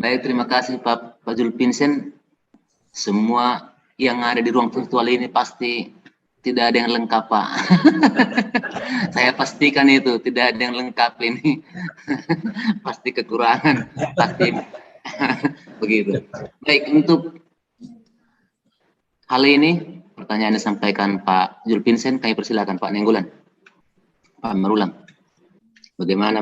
Baik, terima kasih Pak Julpinsen. Semua yang ada di ruang virtual ini pasti tidak ada yang lengkap, Pak. Saya pastikan itu, tidak ada yang lengkap ini. Pasti kekurangan, pasti begitu. Baik, untuk hal ini pertanyaan yang disampaikan Pak Julpinsen, kami persilakan Pak Nenggolan. Pak Marulang, bagaimana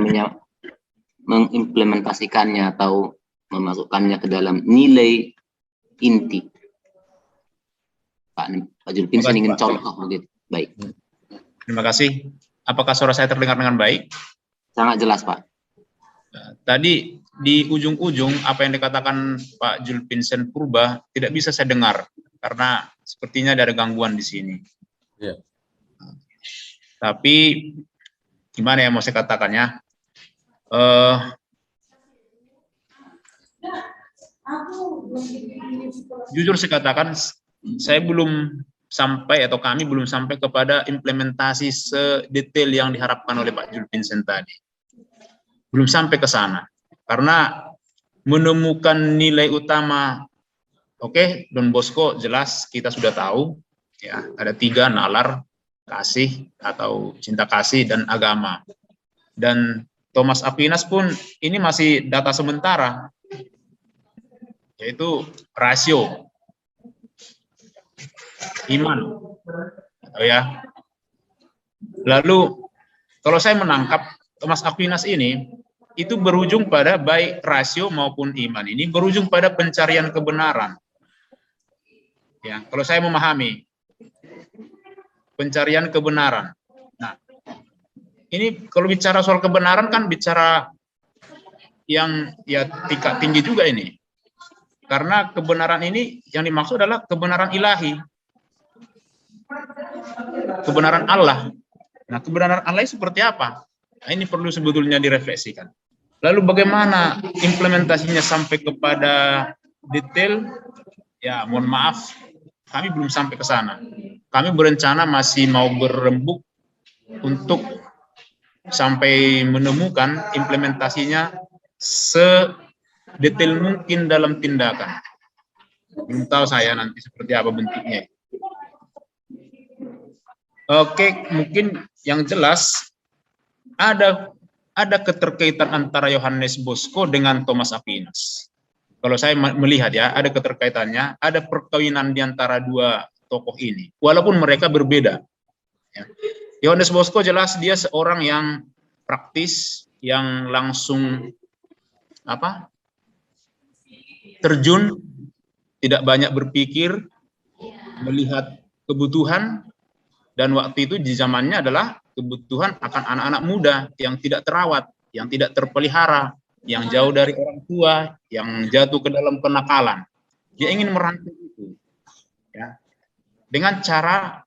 mengimplementasikannya atau memasukkannya ke dalam nilai inti? Pak Julpinsen ingin contoh begitu. Baik. Terima kasih. Apakah suara saya terdengar dengan baik? Sangat jelas, Pak. Tadi di ujung-ujung apa yang dikatakan Pak Julpinsen Purba tidak bisa saya dengar karena sepertinya ada gangguan di sini. Ya. Tapi gimana ya mau saya katakannya? Jujur saya katakan, saya belum sampai atau kami belum sampai kepada implementasi sedetail yang diharapkan oleh Pak Julpinsen tadi. Belum sampai ke sana. Karena menemukan nilai utama, oke, Don Bosco jelas kita sudah tahu, ya ada 3, nalar, kasih atau cinta kasih, dan agama. Dan Thomas Aquinas pun ini masih data sementara, yaitu rasio iman, ya. Lalu kalau saya menangkap Thomas Aquinas ini itu berujung pada baik rasio maupun iman ini berujung pada pencarian kebenaran. Ya, kalau saya memahami pencarian kebenaran. Nah, ini kalau bicara soal kebenaran kan bicara yang ya tingkat tinggi juga ini. Karena kebenaran ini yang dimaksud adalah kebenaran ilahi. Kebenaran Allah. Nah, kebenaran Allah seperti apa? Nah, ini perlu sebetulnya direfleksikan. Lalu bagaimana implementasinya sampai kepada detail? Ya, mohon maaf, kami belum sampai ke sana. Kami berencana masih mau berembuk untuk sampai menemukan implementasinya sedetail mungkin dalam tindakan. Belum tahu saya nanti seperti apa bentuknya. Oke, mungkin yang jelas ada keterkaitan antara Yohanes Bosco dengan Thomas Aquinas. Kalau saya melihat ya, ada keterkaitannya, ada perkawinan di antara dua tokoh ini, walaupun mereka berbeda. Yohanes Bosco jelas dia seorang yang praktis, yang langsung terjun, tidak banyak berpikir, melihat kebutuhan, dan waktu itu di zamannya adalah kebutuhan akan anak-anak muda yang tidak terawat, yang tidak terpelihara, yang jauh dari orang tua, yang jatuh ke dalam kenakalan. Dia ingin merangkul itu, ya, dengan cara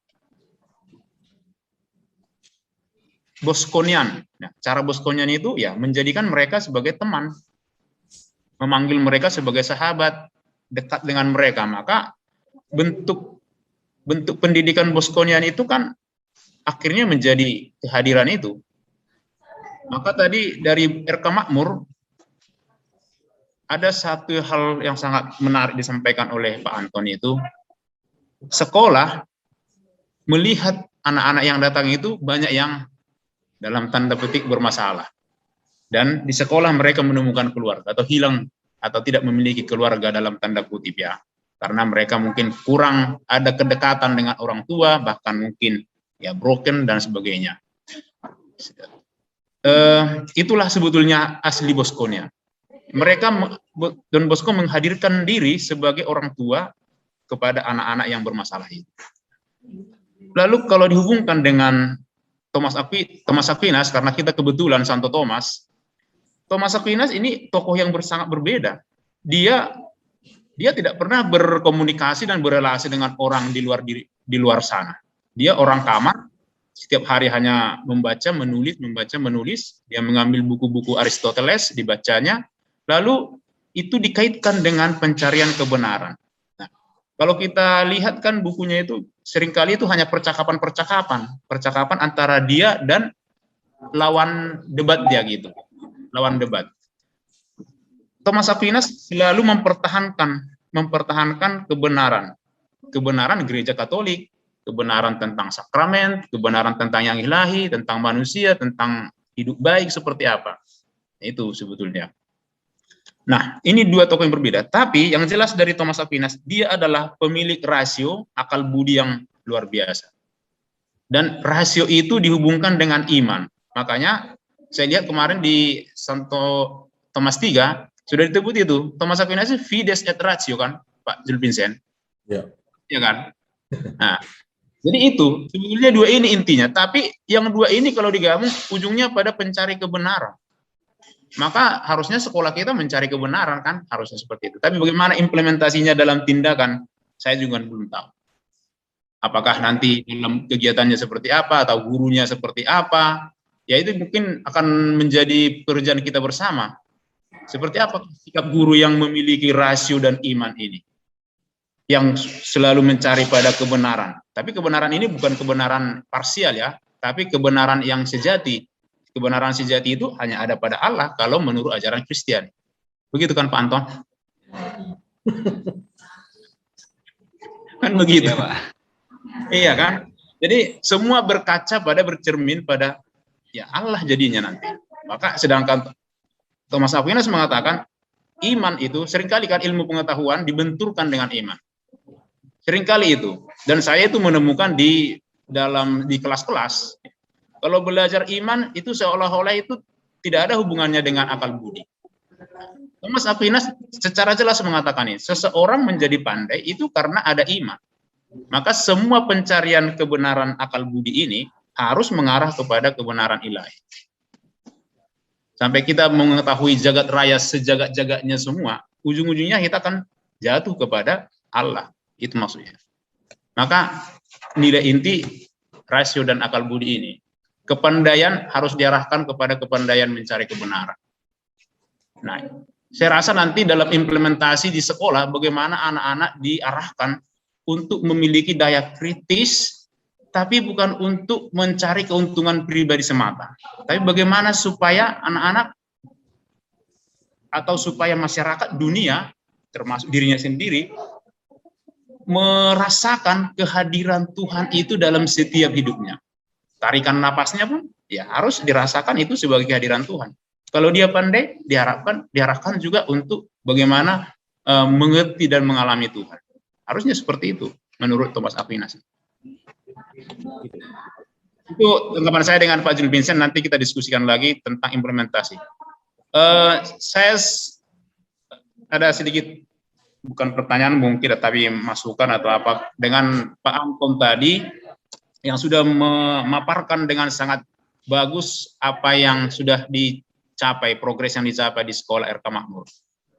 Bosconian. Nah, cara Bosconian itu ya menjadikan mereka sebagai teman, memanggil mereka sebagai sahabat, dekat dengan mereka. Maka bentuk pendidikan Bosconian itu kan akhirnya menjadi kehadiran itu. Maka tadi dari RK Makmur ada satu hal yang sangat menarik disampaikan oleh Pak Anton, itu sekolah melihat anak-anak yang datang itu banyak yang dalam tanda petik bermasalah. Dan di sekolah mereka menemukan keluarga atau hilang atau tidak memiliki keluarga dalam tanda kutip ya. Karena mereka mungkin kurang ada kedekatan dengan orang tua, bahkan mungkin ya broken dan sebagainya. Itulah sebetulnya asli Bosconia. Mereka, Don Bosco menghadirkan diri sebagai orang tua kepada anak-anak yang bermasalah itu. Lalu kalau dihubungkan dengan Thomas Aquinas, karena kita kebetulan Santo Thomas Aquinas ini tokoh yang sangat berbeda. Dia tidak pernah berkomunikasi dan berelasi dengan orang di luar sana. Dia orang kamar, setiap hari hanya membaca, menulis. Dia mengambil buku-buku Aristoteles, dibacanya, lalu itu dikaitkan dengan pencarian kebenaran. Nah, kalau kita lihat kan bukunya itu seringkali itu hanya percakapan antara dia dan lawan debat dia gitu, lawan debat. Thomas Aquinas selalu mempertahankan kebenaran gereja Katolik, kebenaran tentang sakramen, kebenaran tentang yang ilahi, tentang manusia, tentang hidup baik seperti apa. Itu sebetulnya. Nah, ini dua tokoh yang berbeda. Tapi yang jelas dari Thomas Aquinas, dia adalah pemilik rasio akal budi yang luar biasa. Dan rasio itu dihubungkan dengan iman. Makanya saya lihat kemarin di Santo Thomas III sudah disebut itu. Thomas Aquinas itu fides et ratio kan, Pak Jules Vincent. Ya. Ya kan? Nah, jadi itu sebetulnya dua ini intinya. Tapi yang dua ini kalau digabung ujungnya pada pencari kebenaran. Maka harusnya sekolah kita mencari kebenaran kan, harusnya seperti itu. Tapi bagaimana implementasinya dalam tindakan, saya juga belum tahu. Apakah nanti dalam kegiatannya seperti apa, atau gurunya seperti apa, ya itu mungkin akan menjadi pekerjaan kita bersama. Seperti apa sikap guru yang memiliki rasio dan iman ini, yang selalu mencari pada kebenaran. Tapi kebenaran ini bukan kebenaran parsial ya, tapi kebenaran yang sejati. Kebenaran sejati itu hanya ada pada Allah kalau menurut ajaran Kristen. Begitu kan Pak Anton? Kan begitu. Iya, Pak. Iya kan? Jadi semua bercermin pada ya Allah jadinya nanti. Maka sedangkan Thomas Aquinas mengatakan iman itu seringkali kan ilmu pengetahuan dibenturkan dengan iman. Seringkali itu. Dan saya itu menemukan di kelas-kelas. Kalau belajar iman itu seolah-olah itu tidak ada hubungannya dengan akal budi. Thomas Aquinas secara jelas mengatakan ini, seseorang menjadi pandai itu karena ada iman. Maka semua pencarian kebenaran akal budi ini harus mengarah kepada kebenaran ilahi. Sampai kita mengetahui jagat raya sejagat-jagatnya semua, ujung-ujungnya kita akan jatuh kepada Allah. Itu maksudnya. Maka nilai inti rasio dan akal budi ini, kepandaian harus diarahkan kepada kepandaian mencari kebenaran. Nah, saya rasa nanti dalam implementasi di sekolah, bagaimana anak-anak diarahkan untuk memiliki daya kritis, tapi bukan untuk mencari keuntungan pribadi semata. Tapi bagaimana supaya anak-anak atau supaya masyarakat dunia, termasuk dirinya sendiri, merasakan kehadiran Tuhan itu dalam setiap hidupnya. Tarikan napasnya pun ya harus dirasakan itu sebagai kehadiran Tuhan. Kalau dia pandai, diharapkan juga untuk bagaimana mengerti dan mengalami Tuhan. Harusnya seperti itu menurut Thomas Aquinas. Itu tanggapan saya dengan Pak Jules Vincent. Nanti kita diskusikan lagi tentang implementasi. Saya ada sedikit bukan pertanyaan mungkin, tapi masukan atau apa dengan Pak Anton tadi, yang sudah memaparkan dengan sangat bagus apa yang sudah dicapai, progres yang dicapai di sekolah RK Makmur.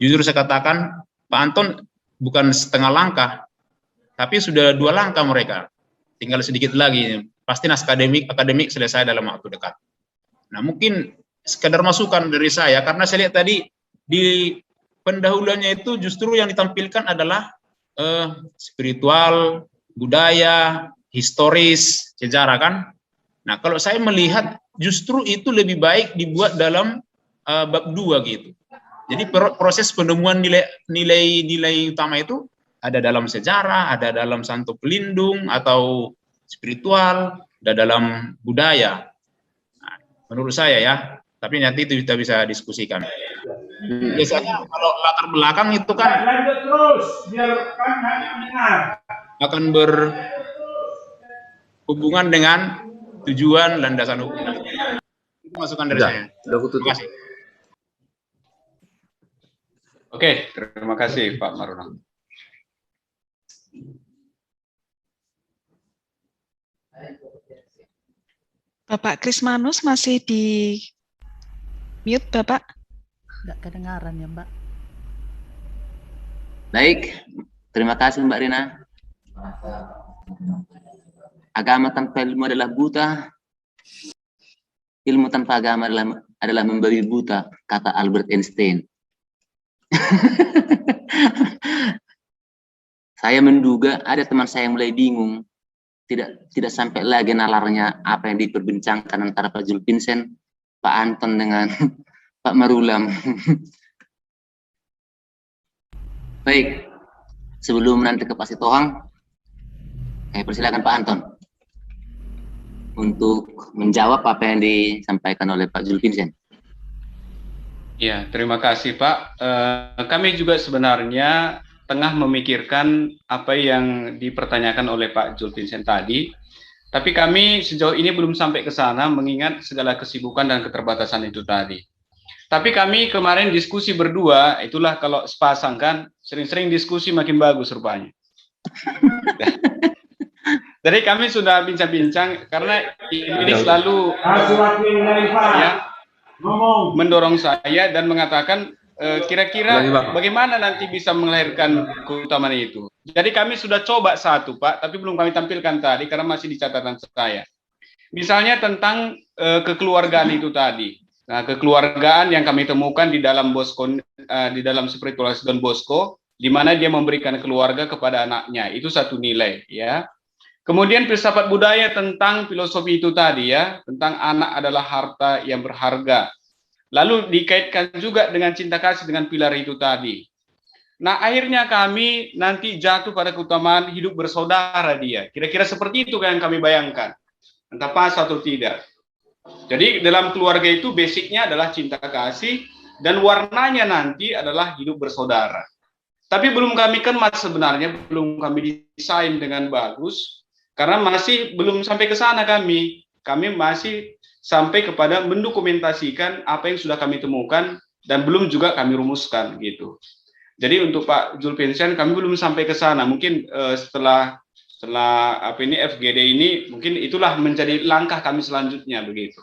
Jujur saya katakan, Pak Anton bukan setengah langkah, tapi sudah 2 langkah mereka. Tinggal sedikit lagi, pasti akademik selesai dalam waktu dekat. Nah mungkin sekedar masukan dari saya, karena saya lihat tadi di pendahuluannya itu justru yang ditampilkan adalah spiritual, budaya, historis, sejarah kan. Nah kalau saya melihat justru itu lebih baik dibuat dalam bab 2 gitu. Jadi proses penemuan nilai utama itu ada dalam sejarah, ada dalam santo pelindung atau spiritual, ada dalam budaya. Nah, menurut saya ya, tapi nanti itu kita bisa diskusikan. Biasanya kalau latar belakang itu kan lanjut terus, biar kan hanya mendengar. Akan berhubungan dengan tujuan landasan hukum. Itu masukan dari saya. Sudah aku tutup. Terima kasih. Oke, terima kasih Pak Maruno. Bapak Krismanus masih di mute, Bapak? Nggak kedengaran ya, Mbak. Baik, terima kasih Mbak Rina. Agama tanpa ilmu adalah buta. Ilmu tanpa agama adalah membabi buta, kata Albert Einstein. Saya menduga ada teman saya yang mulai bingung. Tidak sampai lagi nalarnya apa yang diperbincangkan antara Pak Jules Vincent, Pak Anton dengan Pak Marulam. Baik, sebelum nanti ke Pak Sitohang, saya persilakan Pak Anton untuk menjawab apa yang disampaikan oleh Pak Zulfinsen. Ya, terima kasih Pak. Kami juga sebenarnya tengah memikirkan apa yang dipertanyakan oleh Pak Zulfinsen tadi, tapi kami sejauh ini belum sampai ke sana mengingat segala kesibukan dan keterbatasan itu tadi. Tapi kami kemarin diskusi berdua, itulah kalau sepasang kan, sering-sering diskusi makin bagus rupanya. Jadi kami sudah bincang-bincang karena ini selalu ya, mendorong saya dan mengatakan kira-kira bagaimana nanti bisa melahirkan keutamaan itu. Jadi kami sudah coba satu Pak, tapi belum kami tampilkan tadi karena masih di catatan saya. Misalnya tentang kekeluargaan itu tadi. Nah, kekeluargaan yang kami temukan di dalam di dalam spiritualitas Don Bosco, di mana dia memberikan keluarga kepada anaknya, itu satu nilai, ya. Kemudian filsafat budaya tentang filosofi itu tadi ya, tentang anak adalah harta yang berharga. Lalu dikaitkan juga dengan cinta kasih dengan pilar itu tadi. Nah, akhirnya kami nanti jatuh pada keutamaan hidup bersaudara dia. Kira-kira seperti itu yang kami bayangkan. Entah pas atau tidak. Jadi dalam keluarga itu basicnya adalah cinta kasih dan warnanya nanti adalah hidup bersaudara. Tapi belum kami kemas sebenarnya, belum kami desain dengan bagus. Karena masih belum sampai ke sana kami masih sampai kepada mendokumentasikan apa yang sudah kami temukan dan belum juga kami rumuskan gitu. Jadi untuk Pak Zulfinsen kami belum sampai ke sana. Mungkin setelah apa ini FGD ini mungkin itulah menjadi langkah kami selanjutnya begitu.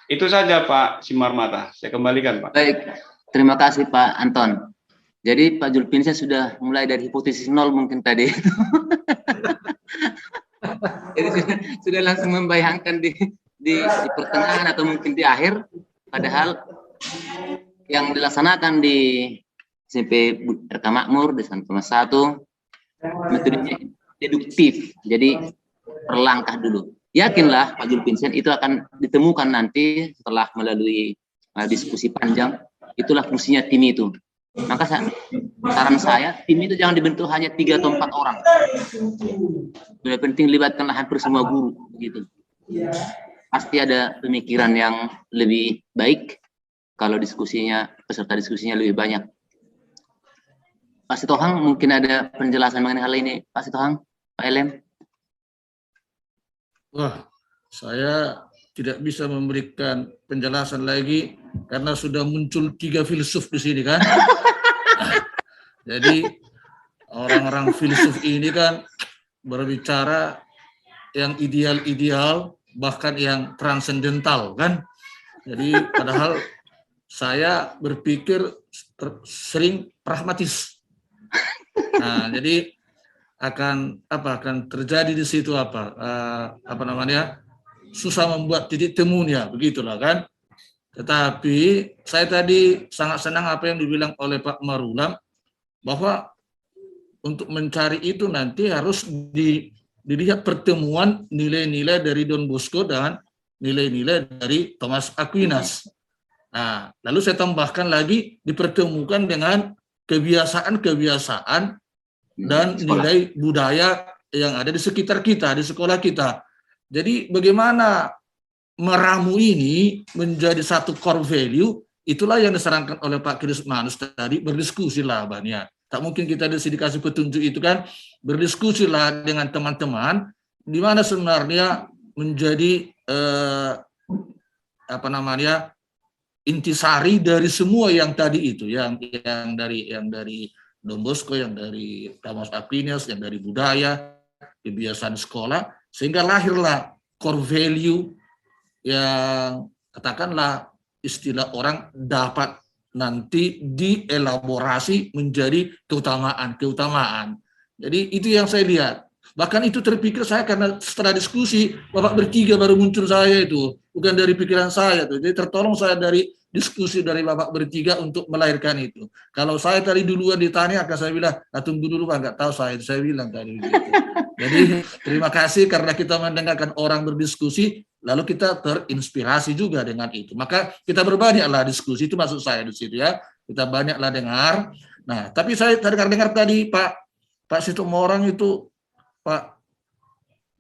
Itu saja Pak Simarmata. Saya kembalikan Pak. Baik, terima kasih Pak Anton. Jadi Pak Zulfinsen sudah mulai dari hipotesis nol mungkin tadi. Jadi sudah langsung membayangkan di pertengahan atau mungkin di akhir, padahal yang dilaksanakan di SMP RK Makmur di San Thomas 1 metodenya deduktif, jadi perlangkah dulu. Yakinlah Pak Zulfinsen itu akan ditemukan nanti setelah melalui diskusi panjang, itulah fungsinya tim itu. Maka saran saya, tim itu jangan dibentuk hanya 3 atau 4 orang. Sudah penting libatkanlah hampir semua guru, gitu. Pasti ada pemikiran yang lebih baik kalau diskusinya, peserta diskusinya lebih banyak. Pak Sitohang mungkin ada penjelasan mengenai hal ini, Pak Sitohang, Pak Elem. Wah, saya tidak bisa memberikan penjelasan lagi karena sudah muncul 3 filsuf di sini kan. Jadi orang-orang filsuf ini kan berbicara yang ideal-ideal bahkan yang transendental kan. Jadi padahal saya berpikir sering pragmatis. Nah, jadi akan terjadi di situ susah membuat titik temunya, begitulah kan. Tetapi saya tadi sangat senang apa yang dibilang oleh Pak Marulam, bahwa untuk mencari itu nanti harus dilihat pertemuan nilai-nilai dari Don Bosco dan nilai-nilai dari Thomas Aquinas. Nah, lalu saya tambahkan lagi dipertemukan dengan kebiasaan-kebiasaan dan nilai budaya yang ada di sekitar kita, di sekolah kita. Jadi bagaimana meramu ini menjadi satu core value, itulah yang disarankan oleh Pak Krismanus tadi, berdiskusilah banyak. Tak mungkin kita dikasih petunjuk itu kan, berdiskusilah dengan teman-teman, di mana sebenarnya menjadi intisari dari semua yang tadi itu, yang dari Don Bosco, yang dari Thomas Aquinas, yang dari budaya, kebiasaan sekolah, sehingga lahirlah core value yang katakanlah istilah orang dapat nanti dielaborasi menjadi keutamaan. Jadi itu yang saya lihat. Bahkan itu terpikir saya karena setelah diskusi Bapak bertiga baru muncul saya itu, bukan dari pikiran saya tuh. Jadi tertolong saya dari diskusi dari Bapak bertiga untuk melahirkan itu. Kalau saya tadi duluan ditanya akan saya bilang, tunggu dulu Pak, nggak tahu saya bilang tadi gitu. Jadi terima kasih karena kita mendengarkan orang berdiskusi, lalu kita terinspirasi juga dengan itu. Maka kita berbanyaklah diskusi, itu maksud saya di situ ya. Kita banyaklah dengar. Nah, tapi saya dengar tadi Pak Sitomorang itu, Pak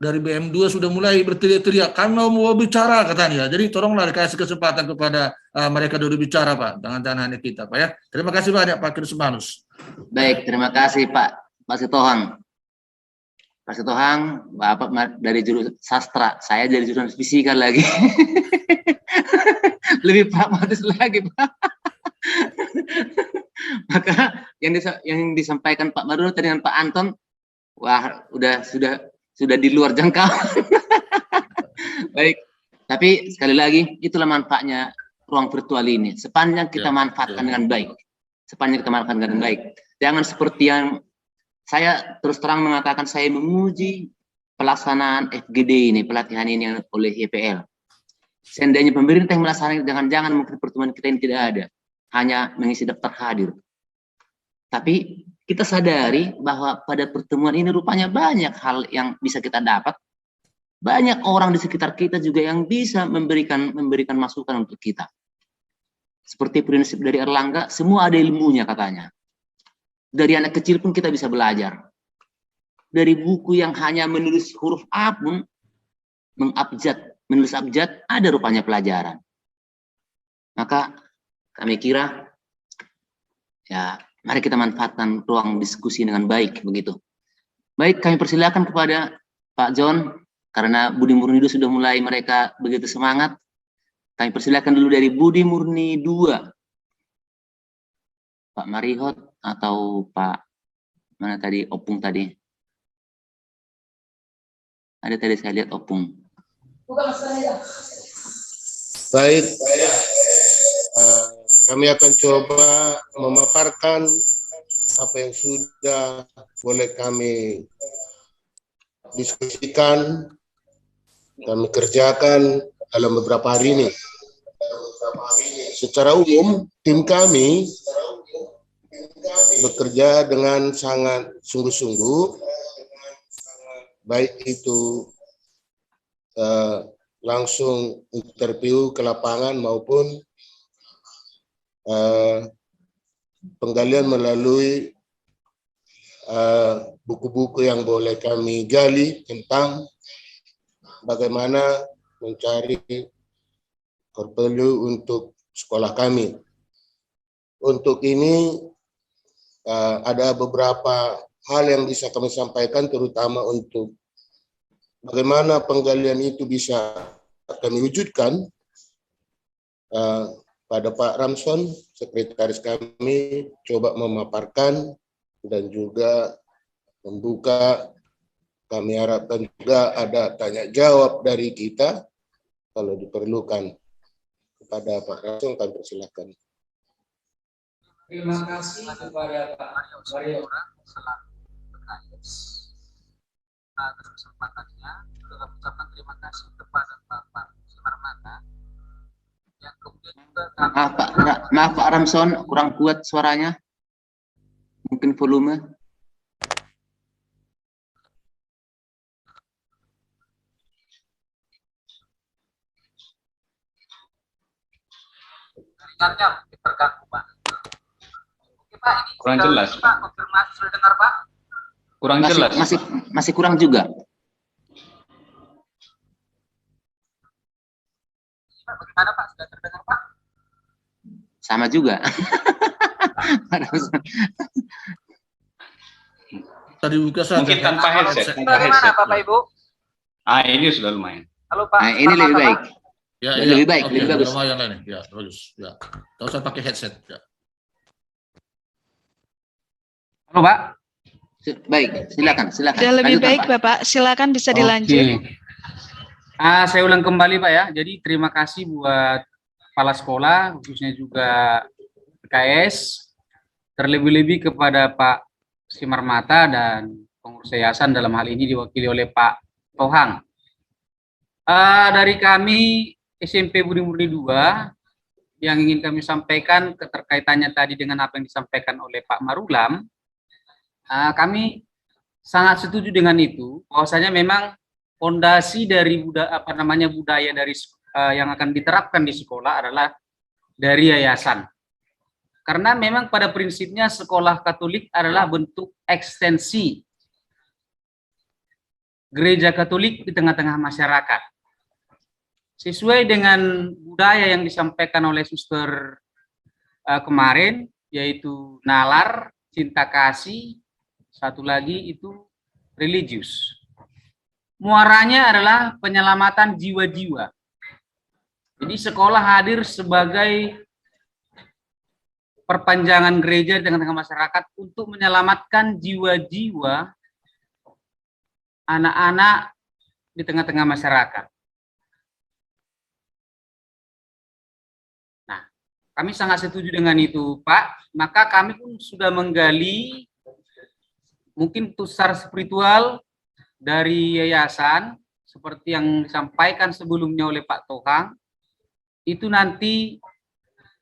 dari BM2 sudah mulai berteriak-teriak, kami mau bicara katanya. Jadi tolonglah dikasih kesempatan kepada mereka dulu bicara, Pak. Jangan hanya kita, Pak ya. Terima kasih banyak Pak Krismanus. Baik, terima kasih Pak Sitohang. Pak Sitohang, Bapak dari jurusan sastra, saya dari jurusan fisika lagi. Lebih pragmatis lagi, Pak. Maka yang disampaikan Pak Marulo tadi dengan Pak Anton, wah sudah di luar jangkauan. Baik, tapi sekali lagi itulah manfaatnya ruang virtual ini. Sepanjang kita manfaatkan dengan baik, jangan seperti yang saya terus terang mengatakan, saya memuji pelaksanaan FGD ini, pelatihan ini oleh YPL. Seandainya pemerintah yang melaksanakan, jangan-jangan mungkin pertemuan kita ini tidak ada, hanya mengisi daftar hadir. Tapi kita sadari bahwa pada pertemuan ini rupanya banyak hal yang bisa kita dapat. Banyak orang di sekitar kita juga yang bisa memberikan masukan untuk kita. Seperti prinsip dari Erlangga, semua ada ilmunya katanya. Dari anak kecil pun kita bisa belajar. Dari buku yang hanya menulis huruf A pun, menulis abjad, ada rupanya pelajaran. Maka kami kira, ya mari kita manfaatkan ruang diskusi dengan baik, begitu. Baik, kami persilakan kepada Pak John, karena Budi Murni 2 sudah mulai mereka begitu semangat. Kami persilakan dulu dari Budi Murni 2. Pak Marihot atau Pak mana tadi, Opung tadi. Ada tadi saya lihat Opung. Baik, kami akan coba memaparkan apa yang sudah boleh kami diskusikan, kami kerjakan dalam beberapa hari ini. Secara umum, tim kami bekerja dengan sangat sungguh-sungguh, baik itu langsung interview ke lapangan maupun penggalian melalui buku-buku yang boleh kami gali tentang bagaimana mencari perlu untuk sekolah kami. Untuk ini ada beberapa hal yang bisa kami sampaikan, terutama untuk bagaimana penggalian itu bisa kami wujudkan. Pada Pak Ramson, sekretaris kami, coba memaparkan dan juga membuka. Kami harapkan juga ada tanya jawab dari kita kalau diperlukan. Kepada Pak Ramson, kami persilakan. Terima kasih kepada Pak Mario selaku PKS atas kesempatannya. Juga ucapkan terima kasih kepada Bapak Simarmata yang kemudian juga maaf Pak Ramson, kurang kuat suaranya. Mungkin volume. jaringannya terganggu, Pak. Oke, Pak, ini Kurang jelas, Pak, konfirmasi sudah dengar, Pak? Kurang jelas. Masih kurang juga. Pak, bagaimana Pak? Sudah terdengar, Pak? Sama juga. Tadi buka saja. Mungkin tanpa headset. Bagaimana Bapak Ibu? Ini sudah lumayan. Halo Pak. Nah, ini lebih baik. Ya, lebih baik, oke, lebih bagus. Yang lain. Ya, bagus. Ya. Tidak usah pakai headset. Ya. Halo Pak. Baik, silakan. Sudah lebih baik Bapak, silakan bisa dilanjut. Saya ulang kembali Pak ya. Jadi terima kasih buat kepala sekolah, khususnya juga PKS, terlebih-lebih kepada Pak Simarmata dan pengurus yayasan, dalam hal ini diwakili oleh Pak Tohang. Dari kami SMP Budi Murni 2 yang ingin kami sampaikan keterkaitannya tadi dengan apa yang disampaikan oleh Pak Marulam, kami sangat setuju dengan itu, bahwasanya memang fondasi dari budaya dari yang akan diterapkan di sekolah adalah dari yayasan. Karena memang pada prinsipnya sekolah Katolik adalah bentuk ekstensi gereja Katolik di tengah-tengah masyarakat. Sesuai dengan budaya yang disampaikan oleh suster kemarin, yaitu nalar, cinta kasih, satu lagi itu religius. Muaranya adalah penyelamatan jiwa-jiwa. Jadi sekolah hadir sebagai perpanjangan gereja di tengah-tengah masyarakat untuk menyelamatkan jiwa-jiwa anak-anak di tengah-tengah masyarakat. Nah, kami sangat setuju dengan itu, Pak. Maka kami pun sudah menggali mungkin tusar spiritual dari yayasan, seperti yang disampaikan sebelumnya oleh Pak Tohang, itu nanti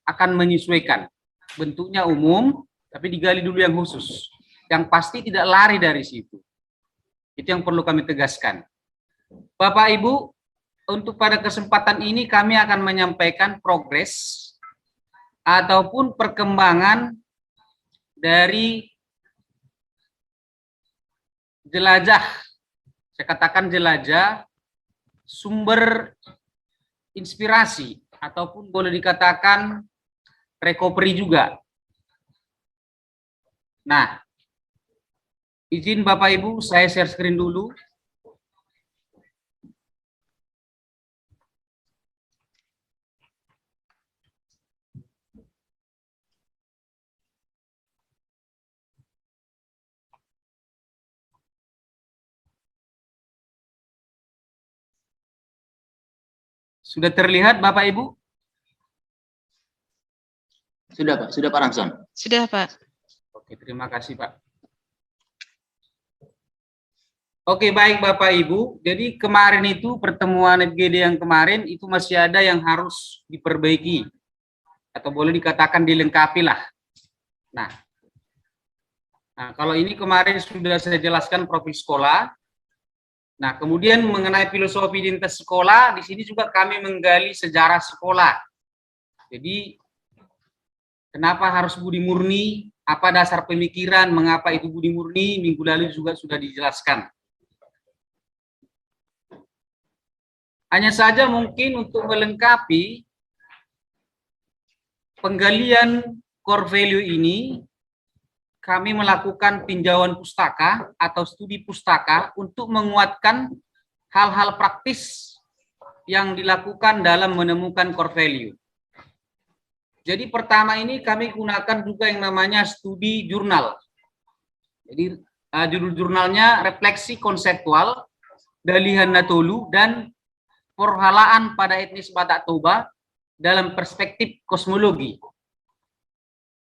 akan menyesuaikan. Bentuknya umum, tapi digali dulu yang khusus. Yang pasti tidak lari dari situ. Itu yang perlu kami tegaskan. Bapak Ibu, untuk pada kesempatan ini kami akan menyampaikan progres ataupun perkembangan dari jelajah, saya katakan jelajah, sumber inspirasi, ataupun boleh dikatakan recovery juga. Nah, izin Bapak Ibu, saya share screen dulu. Sudah terlihat Bapak Ibu? Sudah Pak Ramson. Sudah, Pak. Oke, terima kasih Pak. Oke, baik Bapak Ibu. Jadi kemarin itu pertemuan FGD yang kemarin itu masih ada yang harus diperbaiki. Atau boleh dikatakan dilengkapi lah. Nah, kalau ini kemarin sudah saya jelaskan profil sekolah. Nah, kemudian mengenai filosofi identitas sekolah, di sini juga kami menggali sejarah sekolah. Jadi, kenapa harus budi murni? Apa dasar pemikiran? Mengapa itu budi murni? Minggu lalu juga sudah dijelaskan. Hanya saja mungkin untuk melengkapi penggalian core value ini, kami melakukan tinjauan pustaka atau studi pustaka untuk menguatkan hal-hal praktis yang dilakukan dalam menemukan core value. Jadi pertama ini kami gunakan juga yang namanya studi jurnal. Jadi judul jurnalnya Refleksi Konseptual Dalihan Natolu dan Perhalaan pada Etnis Batak Toba dalam Perspektif Kosmologi.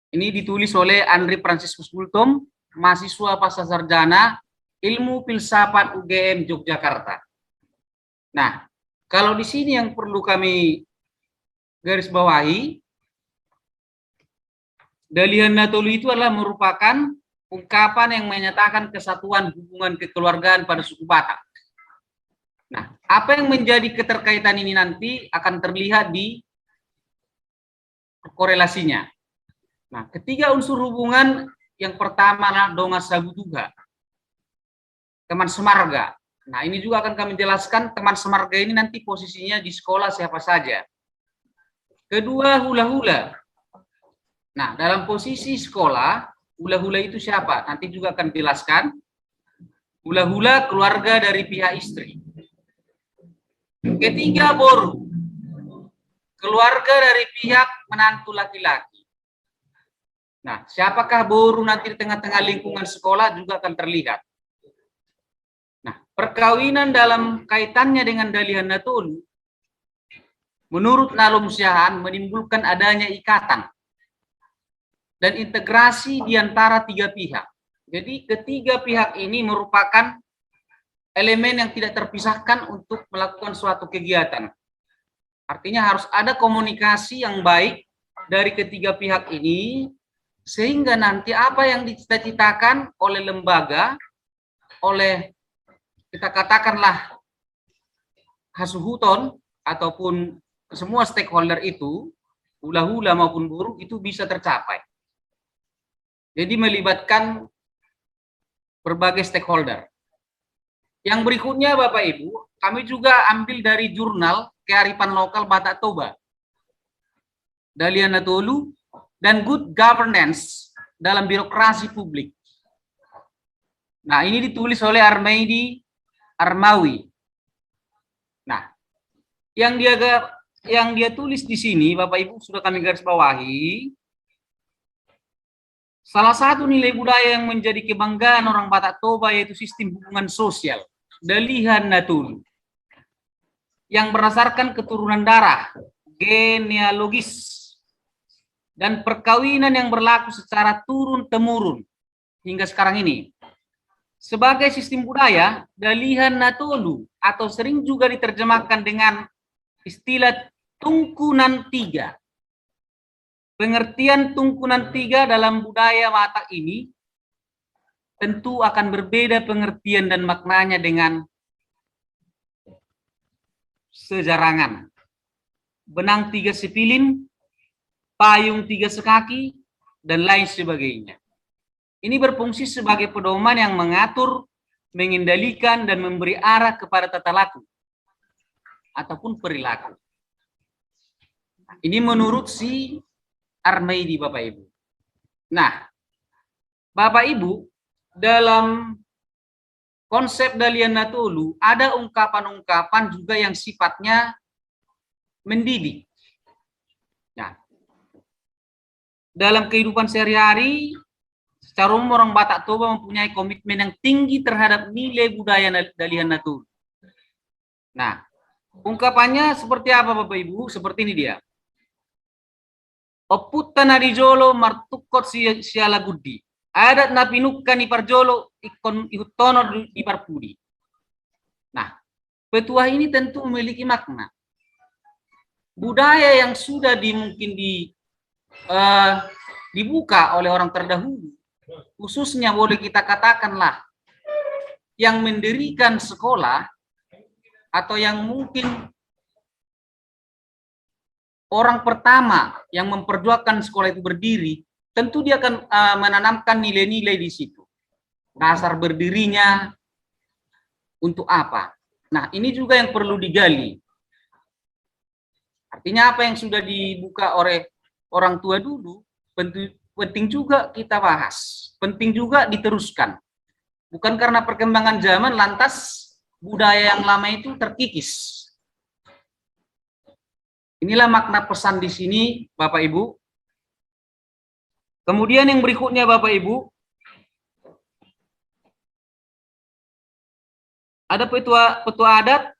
Ini ditulis oleh Andri Franciscus Bultom, mahasiswa pasca sarjana Ilmu Filsafat UGM Yogyakarta. Nah, kalau di sini yang perlu kami garis bawahi, Dalihan Natolu itu adalah merupakan ungkapan yang menyatakan kesatuan hubungan kekeluargaan pada suku Batak. Nah, apa yang menjadi keterkaitan ini nanti akan terlihat di korelasinya. Nah, ketiga unsur hubungan yang pertama adalah Donga Sabutuga, teman semarga. Nah, ini juga akan kami jelaskan teman semarga ini nanti posisinya di sekolah siapa saja. Kedua, hula-hula. Nah, dalam posisi sekolah, hula-hula itu siapa? Nanti juga akan dijelaskan. Hula-hula keluarga dari pihak istri. Ketiga, boru. Keluarga dari pihak menantu laki-laki. Nah, siapakah boru nanti di tengah-tengah lingkungan sekolah juga akan terlihat. Nah, perkawinan dalam kaitannya dengan Dalihan Natolu, menurut Nalom Syahan menimbulkan adanya ikatan dan integrasi di antara tiga pihak. Jadi ketiga pihak ini merupakan elemen yang tidak terpisahkan untuk melakukan suatu kegiatan. Artinya harus ada komunikasi yang baik dari ketiga pihak ini, sehingga nanti apa yang dicita-citakan oleh lembaga, oleh kita katakanlah Hasuhuton ataupun semua stakeholder itu, hula-hula maupun buruh itu bisa tercapai. Jadi melibatkan berbagai stakeholder. Yang berikutnya Bapak Ibu, kami juga ambil dari jurnal Kearifan Lokal Batak Toba, Dalian Natolu, dan Good Governance dalam Birokrasi Publik. Nah, ini ditulis oleh Armaidi Armawi. Nah, yang dia tulis di sini, Bapak Ibu sudah kami garis bawahi, salah satu nilai budaya yang menjadi kebanggaan orang Batak Toba yaitu sistem hubungan sosial, Dalihan Natolu, yang berdasarkan keturunan darah, genealogis, dan perkawinan yang berlaku secara turun-temurun hingga sekarang ini. Sebagai sistem budaya, Dalihan Natolu atau sering juga diterjemahkan dengan istilah tungkunan tiga. Pengertian tungkunan tiga dalam budaya Batak ini tentu akan berbeda pengertian dan maknanya dengan sejarangan. Benang tiga sepilin, payung tiga sekaki, dan lain sebagainya. Ini berfungsi sebagai pedoman yang mengatur, mengendalikan, dan memberi arah kepada tata laku ataupun perilaku. Ini menurut si Armaidi, Bapak Ibu. Nah, Bapak Ibu, dalam konsep Dalian Natolu ada ungkapan-ungkapan juga yang sifatnya mendidik. Nah, dalam kehidupan sehari-hari, secara umum orang Batak Toba mempunyai komitmen yang tinggi terhadap nilai budaya Dalian Natolu. Nah, ungkapannya seperti apa Bapak Ibu? Seperti ini dia. Oputta narijolo martukot siala gudi. Adat napinukan iparjolo ikon ihutono iparpudi. Nah, petuah ini tentu memiliki makna. Budaya yang sudah dibuka oleh orang terdahulu, khususnya boleh kita katakanlah yang mendirikan sekolah atau yang mungkin orang pertama yang memperjuangkan sekolah itu berdiri, tentu dia akan menanamkan nilai-nilai di situ. Dasar berdirinya untuk apa? Nah, ini juga yang perlu digali. Artinya apa yang sudah dibuka oleh orang tua dulu, penting juga kita bahas. Penting juga diteruskan. Bukan karena perkembangan zaman lantas budaya yang lama itu terkikis. Inilah makna pesan di sini, Bapak Ibu. Kemudian yang berikutnya Bapak Ibu, ada petua adat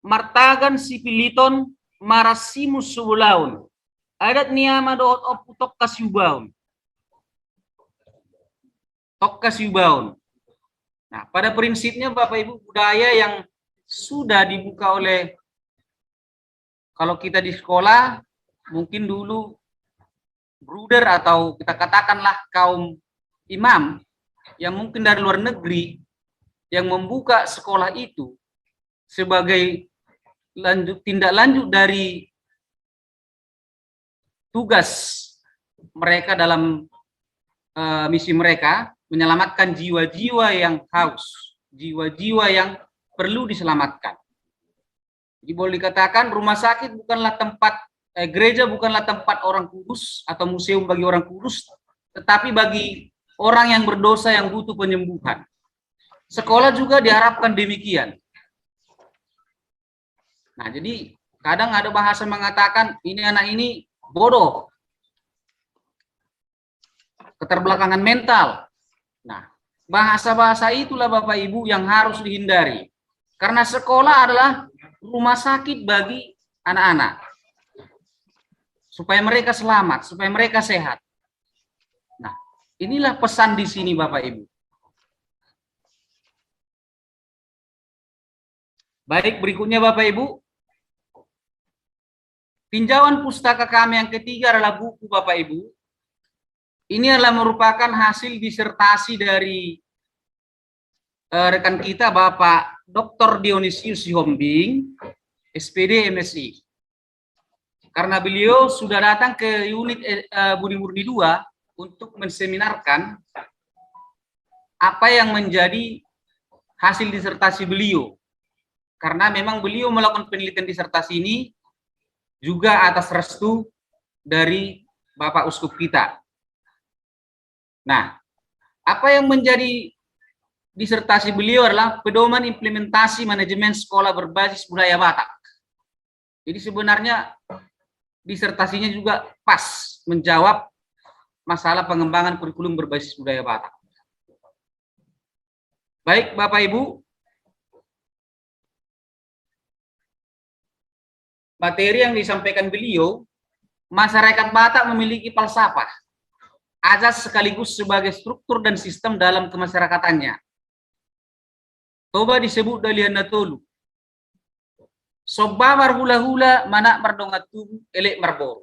martagan sipiliton marasimus subulaun. Adat niama dohot oputok kasyubaun. Tok kasyubaun. Nah, pada prinsipnya Bapak Ibu, budaya yang sudah dibuka oleh, kalau kita di sekolah mungkin dulu bruder atau kita katakanlah kaum imam yang mungkin dari luar negeri yang membuka sekolah itu sebagai tindak lanjut dari tugas mereka dalam misi mereka, menyelamatkan jiwa-jiwa yang haus, jiwa-jiwa yang perlu diselamatkan. Jadi boleh dikatakan rumah sakit bukanlah tempat, gereja bukanlah tempat orang kudus atau museum bagi orang kudus, tetapi bagi orang yang berdosa yang butuh penyembuhan. Sekolah juga diharapkan demikian. Nah, jadi kadang ada bahasa mengatakan ini anak ini bodoh, keterbelakangan mental. Nah, bahasa-bahasa itulah Bapak Ibu yang harus dihindari. Karena sekolah adalah rumah sakit bagi anak-anak. Supaya mereka selamat, supaya mereka sehat. Nah, inilah pesan di sini Bapak Ibu. Baik, berikutnya Bapak Ibu. Tinjauan pustaka kami yang ketiga adalah buku Bapak Ibu. Ini adalah merupakan hasil disertasi dari rekan kita Bapak Dr. Dionysius Sihombing, SPD MSI. karena beliau sudah datang ke unit Budi Murni 2 untuk menseminarkan apa yang menjadi hasil disertasi beliau. Karena memang beliau melakukan penelitian disertasi ini juga atas restu dari Bapak Uskup kita. Nah, apa yang menjadi disertasi beliau adalah pedoman implementasi manajemen sekolah berbasis budaya Batak. Jadi sebenarnya disertasinya juga pas menjawab masalah pengembangan kurikulum berbasis budaya Batak. Baik, Bapak Ibu, materi yang disampaikan beliau, masyarakat Batak memiliki falsafah, azas sekaligus sebagai struktur dan sistem dalam kemasyarakatannya. Coba disebut dalian natolu. Soba marhula-hula mana mardongat tubuh elek marbor.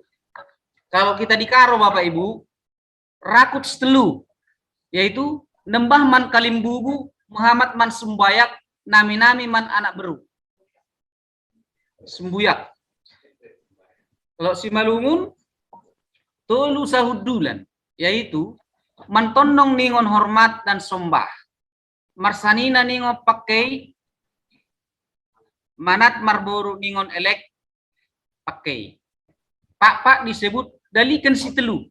Kalau kita di Karo Bapak Ibu, rakut setelu, yaitu nembah man kalimbubu, Muhammad man sembayak, nami-nami man anak beru. Sembuyak. Kalau si Malungun, tolu sahudulan, yaitu mantondong ningon hormat dan sombah. Marsanina ningon pakai, manat marboru ningon elek pakai. Pak disebut dalikan si telu.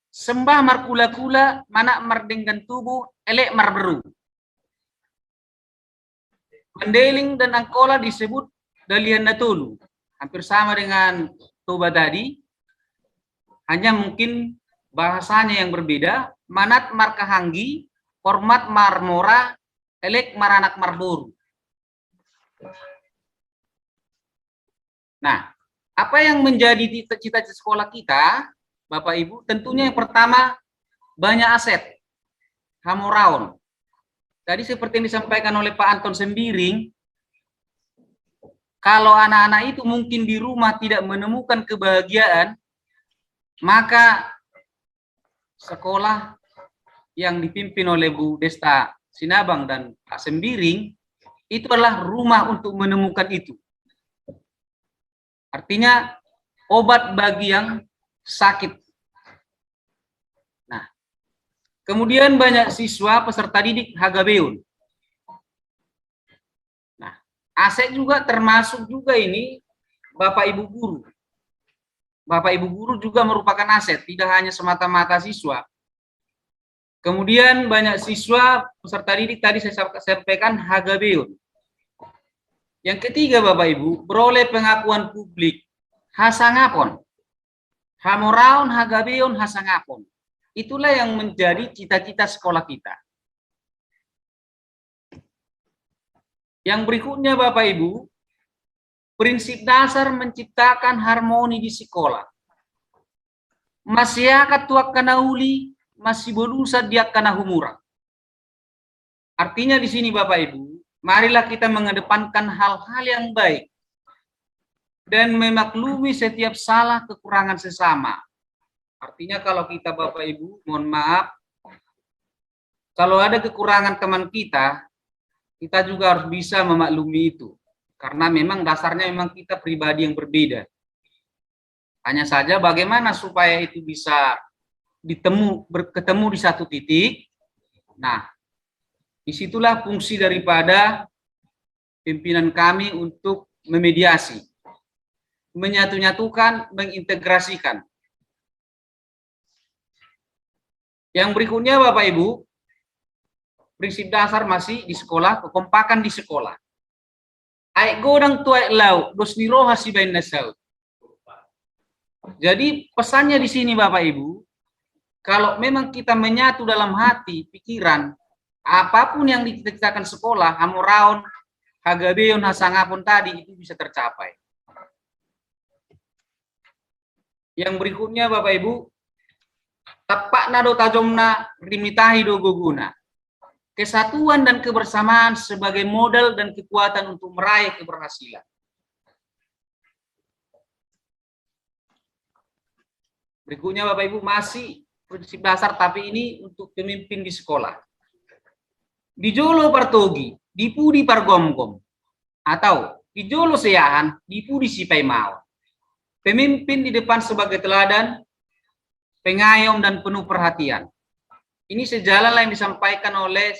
Sembah markula-kula, manak mardenggan tubuh, elek marberu. Mandeling dan angkola disebut dalian natulu. Hampir sama dengan toba tadi, hanya mungkin bahasanya yang berbeda. Manat markahanggi, hormat marmora, elek maranak marboru. Nah, apa yang menjadi cita-cita sekolah kita, Bapak Ibu? Tentunya yang pertama, banyak aset. Hamoraon. Tadi seperti yang disampaikan oleh Pak Anton Sembiring, kalau anak-anak itu mungkin di rumah tidak menemukan kebahagiaan, maka sekolah yang dipimpin oleh Bu Desta Sinabang dan Pak Sembiring, itu adalah rumah untuk menemukan itu. Artinya obat bagi yang sakit. Nah, kemudian banyak siswa peserta didik Hagabeun. Nah, aset juga termasuk juga ini Bapak Ibu guru. Bapak Ibu guru juga merupakan aset, tidak hanya semata-mata siswa. Kemudian banyak siswa peserta didik tadi saya sampaikan Hagabeun. Yang ketiga Bapak Ibu, beroleh pengakuan publik hasangapon. Hamoraon Hagabeun hasangapon. Itulah yang menjadi cita-cita sekolah kita. Yang berikutnya Bapak Ibu, prinsip dasar menciptakan harmoni di sekolah. Masyarakat tuak kana uli, masih berusaha dia kana humura. Artinya di sini Bapak Ibu, marilah kita mengedepankan hal-hal yang baik dan memaklumi setiap salah kekurangan sesama. Artinya kalau kita Bapak Ibu, mohon maaf, kalau ada kekurangan teman kita, kita juga harus bisa memaklumi itu. Karena memang dasarnya memang kita pribadi yang berbeda. Hanya saja bagaimana supaya itu bisa ketemu di satu titik. Nah, disitulah fungsi daripada pimpinan kami untuk memediasi, menyatu-nyatukan, mengintegrasikan. Yang berikutnya Bapak Ibu, prinsip dasar masih di sekolah, kekompakan di sekolah. Aik godang tuai lau, dos niroha si bain nasau. Jadi pesannya di sini Bapak Ibu, kalau memang kita menyatu dalam hati, pikiran, apapun yang diciptakan sekolah, hamoraon, hagabeon, hasangapun tadi, itu bisa tercapai. Yang berikutnya Bapak Ibu, tapak nado tajomna rimitahi do guguna. Kesatuan dan kebersamaan sebagai modal dan kekuatan untuk meraih keberhasilan. Berikutnya Bapak Ibu masih prinsip dasar tapi ini untuk pemimpin di sekolah. Di Jolo Partogi, di Pudi Pargomgom, atau di Jolo Seyahan, di Pudi Sipai Mau. Pemimpin di depan sebagai teladan, pengayom dan penuh perhatian. Ini sejalanlah yang disampaikan oleh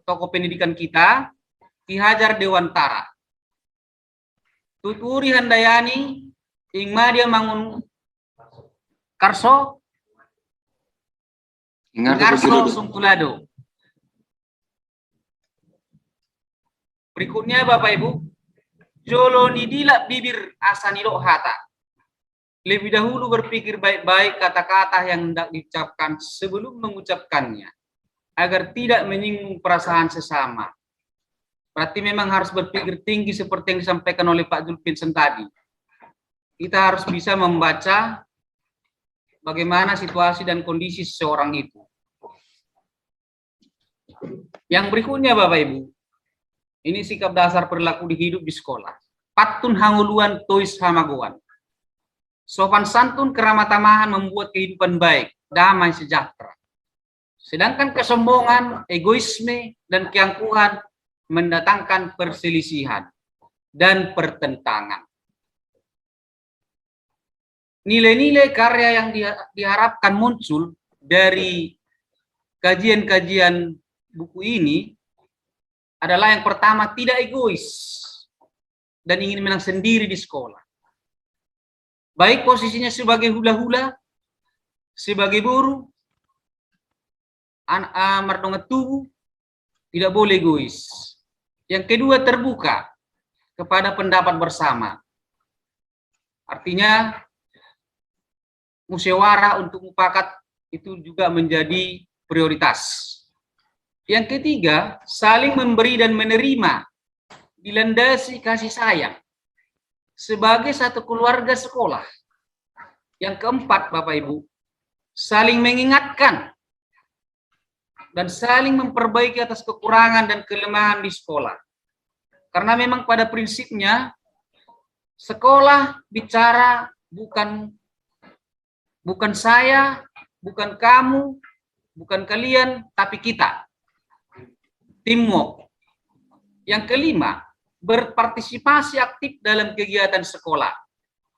tokoh pendidikan kita, Ki Hajar Dewantara. Tuturi handayani, ingmadia mangun karso, karso sungkulado. Berikutnya Bapak Ibu, jolo nidila bibir asanilo hata. Lebih dahulu berpikir baik-baik kata-kata yang hendak diucapkan sebelum mengucapkannya, agar tidak menyinggung perasaan sesama. Berarti memang harus berpikir tinggi seperti yang disampaikan oleh Pak Zulfinsen tadi. Kita harus bisa membaca bagaimana situasi dan kondisi seseorang itu. Yang berikutnya Bapak Ibu, ini sikap dasar perilaku di hidup di sekolah. Patun hanguluan tois hamagoan. Sopan santun keramah tamahan membuat kehidupan baik, damai, sejahtera. Sedangkan kesombongan, egoisme, dan keangkuhan mendatangkan perselisihan dan pertentangan. Nilai-nilai karya yang diharapkan muncul dari kajian-kajian buku ini adalah yang pertama, tidak egois dan ingin menang sendiri di sekolah. Baik posisinya sebagai hula-hula, sebagai buruh, mardongat tubuh, tidak boleh egois. Yang kedua, terbuka kepada pendapat bersama. Artinya, musyawarah untuk mufakat itu juga menjadi prioritas. Yang ketiga, saling memberi dan menerima, dilandasi kasih sayang sebagai satu keluarga sekolah. Yang keempat, Bapak Ibu, saling mengingatkan dan saling memperbaiki atas kekurangan dan kelemahan di sekolah. Karena memang pada prinsipnya sekolah bicara bukan saya, bukan kamu, bukan kalian, tapi kita. Teamwork. Yang kelima, berpartisipasi aktif dalam kegiatan sekolah.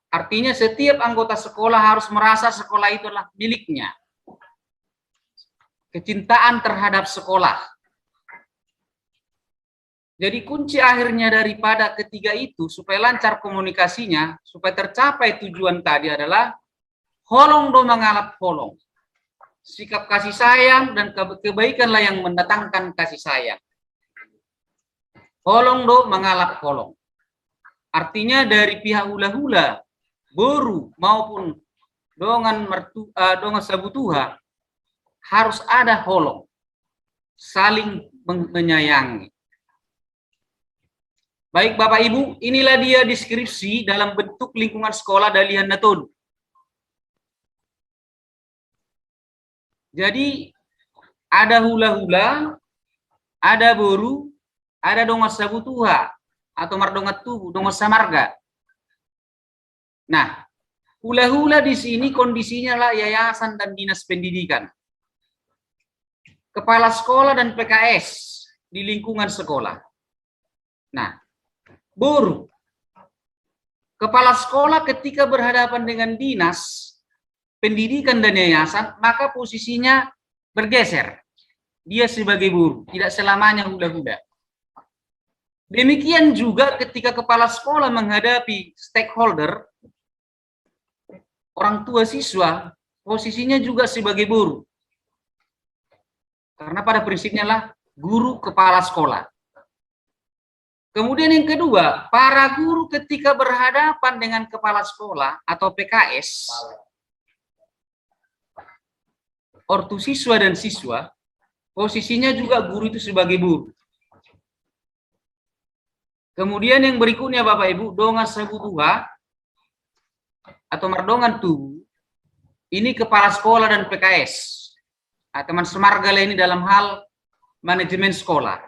Artinya setiap anggota sekolah harus merasa sekolah itu adalah miliknya. Kecintaan terhadap sekolah. Jadi kunci akhirnya daripada ketiga itu supaya lancar komunikasinya, supaya tercapai tujuan tadi adalah holong do mengalap holong. Sikap kasih sayang dan kebaikanlah yang mendatangkan kasih sayang. Holong do mengalap holong. Artinya dari pihak hula-hula, boru maupun dongan sabutuha harus ada holong. Saling menyayangi. Baik Bapak Ibu, inilah dia deskripsi dalam bentuk lingkungan sekolah Dalihan Natun. Jadi ada hula-hula, ada boru, ada dongas sabutuha atau mardongat tubuh, dongas samarga. Nah, hula-hula di sini kondisinya lah yayasan dan dinas pendidikan, kepala sekolah dan PKS di lingkungan sekolah. Nah, boru, kepala sekolah ketika berhadapan dengan dinas pendidikan dan yayasan, maka posisinya bergeser. Dia sebagai buruh, tidak selamanya hula-hula. Demikian juga ketika kepala sekolah menghadapi stakeholder, orang tua siswa, posisinya juga sebagai buruh. Karena pada prinsipnya lah guru kepala sekolah. Kemudian yang kedua, para guru ketika berhadapan dengan kepala sekolah atau PKS, ortu siswa dan siswa, posisinya juga guru itu sebagai buruh. Kemudian yang berikutnya Bapak Ibu, dongas sabutuha atau mardongan tubuh, ini kepala sekolah dan PKS. Nah, teman semarga ini dalam hal manajemen sekolah.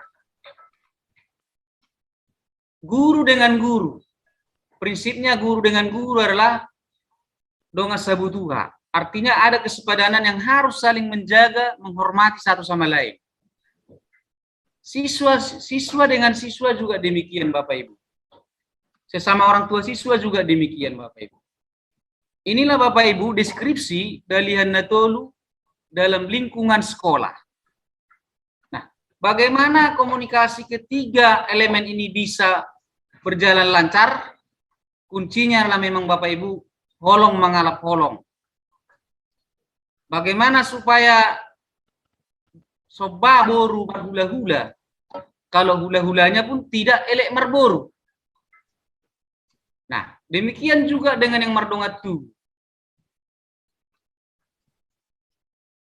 Guru dengan guru, prinsipnya guru dengan guru adalah dongas sabutuha. Artinya ada kesepadanan yang harus saling menjaga, menghormati satu sama lain. Siswa dengan siswa juga demikian Bapak Ibu. Sesama orang tua siswa juga demikian Bapak Ibu. Inilah Bapak Ibu deskripsi Dalihan Natolu dalam lingkungan sekolah. Nah, bagaimana komunikasi ketiga elemen ini bisa berjalan lancar? Kuncinya adalah memang Bapak Ibu holong mengalap holong. Bagaimana supaya soba boru berhula-hula, kalau hula-hulanya pun tidak elek merboru. Nah, demikian juga dengan yang mardongatu.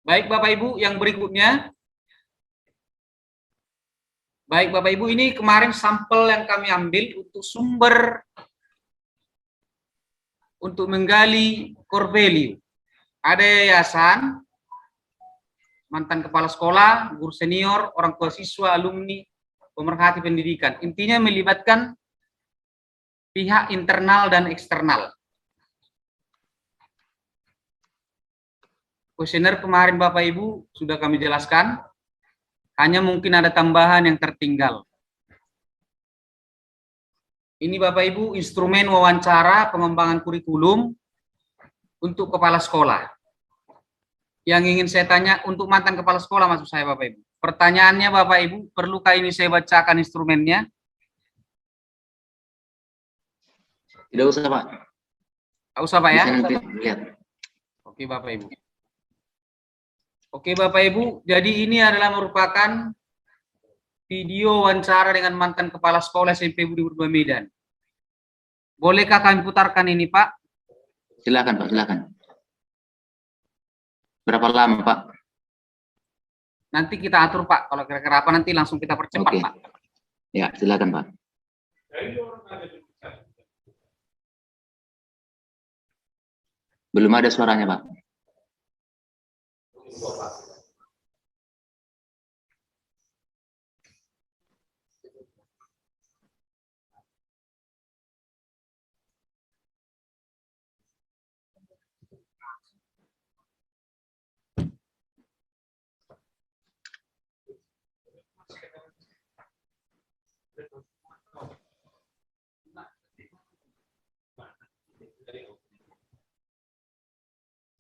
Baik Bapak Ibu, yang berikutnya. Baik Bapak Ibu, ini kemarin sampel yang kami ambil untuk sumber untuk menggali core value. Ada yayasan, mantan kepala sekolah, guru senior, orang tua siswa, alumni, pemerhati pendidikan. Intinya melibatkan pihak internal dan eksternal. Kuesioner kemarin Bapak Ibu sudah kami jelaskan, hanya mungkin ada tambahan yang tertinggal. Ini Bapak Ibu instrumen wawancara pengembangan kurikulum untuk kepala sekolah. Yang ingin saya tanya untuk mantan kepala sekolah maksud saya Bapak Ibu. Pertanyaannya Bapak Ibu, perlukah ini saya bacakan instrumennya? Tidak usah Pak. Tidak usah Pak ya? Bisa nanti lihat. Oke Bapak Ibu. Oke Bapak Ibu, jadi ini adalah merupakan video wawancara dengan mantan kepala sekolah SMP Budi Purba Medan. Bolehkah kami putarkan ini Pak? Silakan Pak, silakan. Berapa lama Pak? Nanti kita atur Pak, kalau kira-kira apa nanti langsung kita percepat Pak. Ya, silakan Pak. Belum ada suaranya Pak.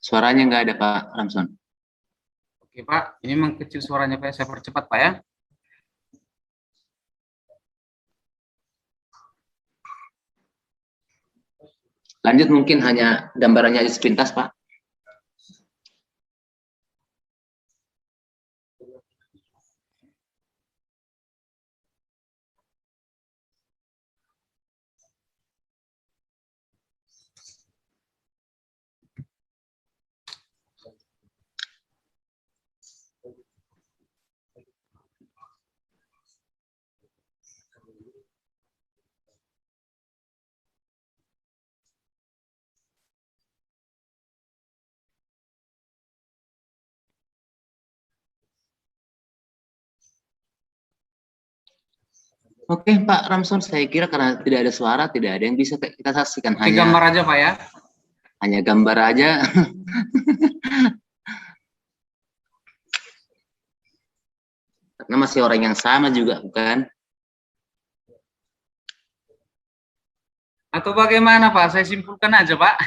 Suaranya nggak ada Pak Ramson. Oke Pak, ini memang kecil suaranya Pak, saya percepat Pak ya. Lanjut mungkin hanya gambarannya aja sepintas Pak. Oke Pak Ramson, saya kira karena tidak ada suara, tidak ada yang bisa kita saksikan. Oke, gambar aja Pak ya. Hanya gambar aja. Karena masih orang yang sama juga, bukan? Atau bagaimana Pak? Saya simpulkan aja Pak.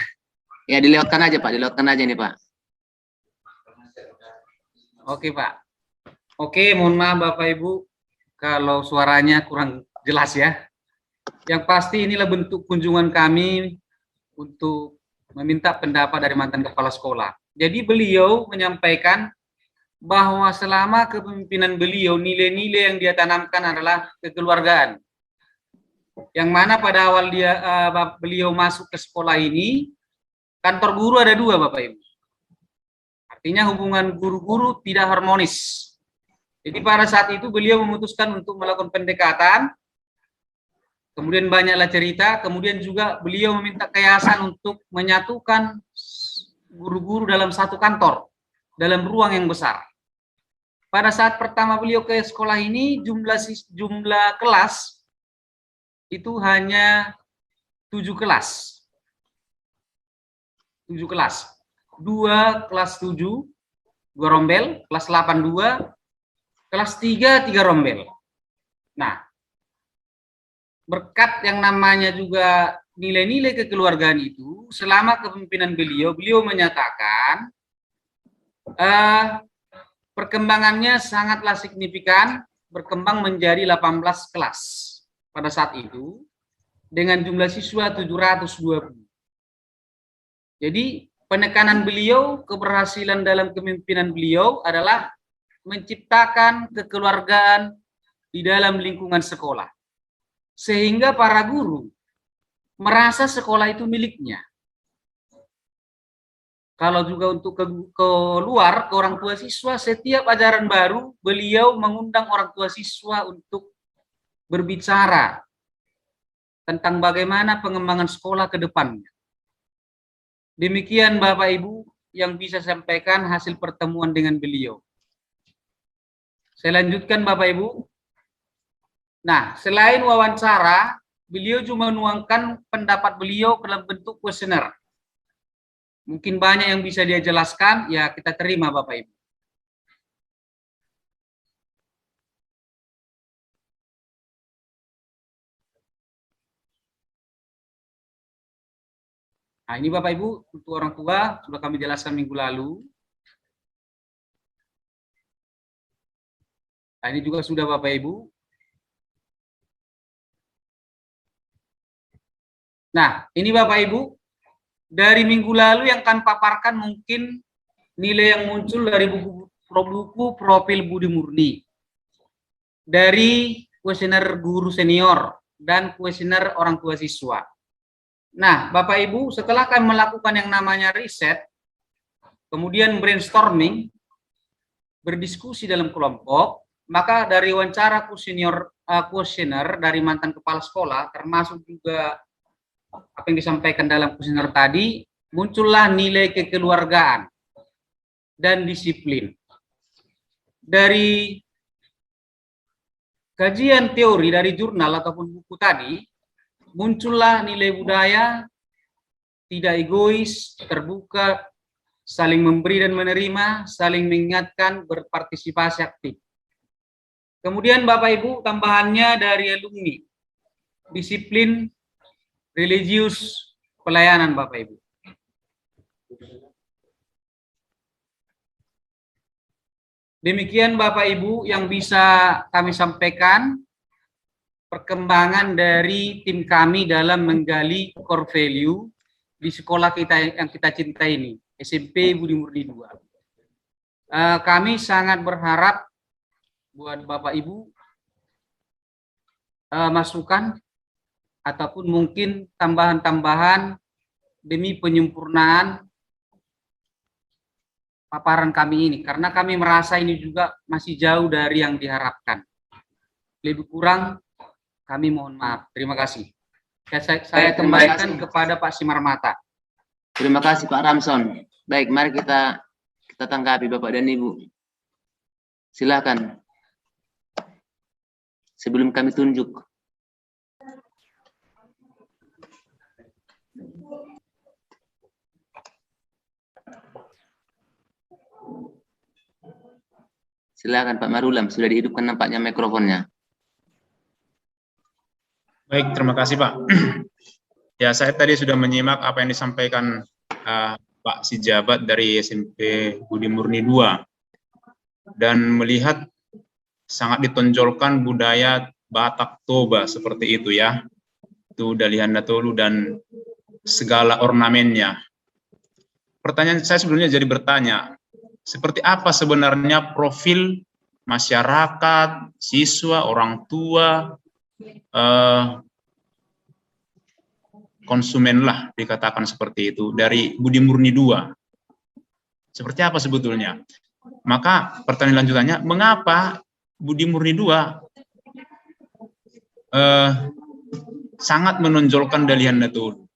Ya dilewatkan aja Pak, dilewatkan aja nih Pak. Oke Pak. Oke, mohon maaf Bapak Ibu kalau suaranya kurang jelas ya. Yang pasti inilah bentuk kunjungan kami untuk meminta pendapat dari mantan kepala sekolah. Jadi beliau menyampaikan bahwa selama kepemimpinan beliau, nilai-nilai yang dia tanamkan adalah kekeluargaan. Yang mana pada awal beliau masuk ke sekolah ini, kantor guru ada 2 Bapak Ibu. Artinya hubungan guru-guru tidak harmonis. Jadi pada saat itu beliau memutuskan untuk melakukan pendekatan, kemudian banyaklah cerita, kemudian juga beliau meminta yayasan untuk menyatukan guru-guru dalam satu kantor, dalam ruang yang besar. Pada saat pertama beliau ke sekolah ini, jumlah kelas itu hanya 7 kelas. 7 kelas. 2 kelas 7, 2 rombel, kelas 8 2, kelas 3 3 rombel. Nah, berkat yang namanya juga nilai-nilai kekeluargaan itu selama kepemimpinan beliau menyatakan perkembangannya sangatlah signifikan, berkembang menjadi 18 kelas pada saat itu dengan jumlah siswa 720. Jadi penekanan beliau, keberhasilan dalam kepemimpinan beliau adalah menciptakan kekeluargaan di dalam lingkungan sekolah. Sehingga para guru merasa sekolah itu miliknya. Kalau juga untuk keluar ke orang tua siswa, setiap ajaran baru beliau mengundang orang tua siswa untuk berbicara tentang bagaimana pengembangan sekolah ke depannya. Demikian Bapak Ibu yang bisa sampaikan hasil pertemuan dengan beliau. Saya lanjutkan Bapak Ibu. Nah, selain wawancara, beliau juga menuangkan pendapat beliau dalam bentuk kuesioner. Mungkin banyak yang bisa dia jelaskan, ya kita terima Bapak Ibu. Nah, ini Bapak Ibu untuk orang tua sudah kami jelaskan minggu lalu. Nah, ini juga sudah Bapak Ibu. Nah, ini Bapak Ibu, dari minggu lalu yang kami paparkan mungkin nilai yang muncul dari buku profil Budi Murni, dari kuesioner guru senior, dan kuesioner orang tua siswa. Nah, Bapak Ibu, setelah kami melakukan yang namanya riset, kemudian brainstorming, berdiskusi dalam kelompok, maka dari wawancara kuesioner dari mantan kepala sekolah, termasuk juga apa yang disampaikan dalam kuesioner tadi, muncullah nilai kekeluargaan dan disiplin. Dari kajian teori dari jurnal ataupun buku tadi, muncullah nilai budaya, tidak egois, terbuka, saling memberi dan menerima, saling mengingatkan, berpartisipasi aktif. Kemudian Bapak Ibu, tambahannya dari alumni, disiplin, religius, pelayanan Bapak Ibu. Demikian Bapak Ibu yang bisa kami sampaikan perkembangan dari tim kami dalam menggali core value di sekolah kita yang kita cintai ini, SMP Budi Murni 2. Kami sangat berharap buat Bapak Ibu masukan ataupun mungkin tambahan-tambahan demi penyempurnaan paparan kami ini, karena kami merasa ini juga masih jauh dari yang diharapkan. Lebih kurang kami mohon maaf. Terima kasih. Saya kembalikan kepada Pak Simarmata. Terima kasih Pak Ramson. Baik, mari kita tanggapi Bapak dan Ibu. Silakan. Sebelum kami tunjuk. Silakan Pak Marulam, sudah dihidupkan nampaknya mikrofonnya. Baik, terima kasih Pak. Ya, saya tadi sudah menyimak apa yang disampaikan Pak Sijabat dari SMP Budi Murni 2 dan melihat sangat ditonjolkan budaya Batak Toba seperti itu ya. Itu Dalihan Datolu dan segala ornamennya. Pertanyaan saya sebelumnya jadi bertanya, seperti apa sebenarnya profil masyarakat, siswa, orang tua, konsumen lah dikatakan seperti itu dari Budi Murni 2. Seperti apa sebetulnya? Maka pertanyaan lanjutannya, mengapa Budi Murni 2 sangat menonjolkan Dalihan Datolu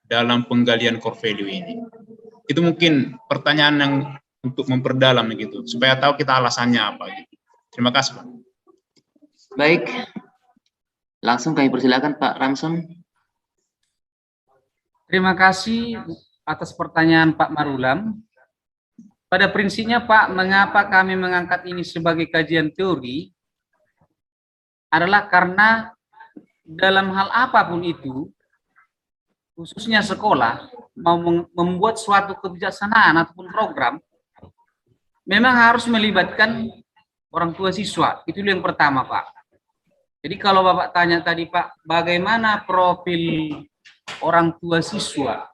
dalam penggalian core value ini? Itu mungkin pertanyaan yang untuk memperdalam gitu, supaya tahu kita alasannya apa gitu. Terima kasih Pak. Baik, langsung kami persilakan Pak Ramson. Terima kasih atas pertanyaan Pak Marulam. Pada prinsipnya Pak, mengapa kami mengangkat ini sebagai kajian teori adalah karena dalam hal apapun itu, khususnya sekolah, mau membuat suatu kebijaksanaan ataupun program, memang harus melibatkan orang tua siswa. Itu yang pertama, Pak. Jadi kalau Bapak tanya tadi, Pak, bagaimana profil orang tua siswa?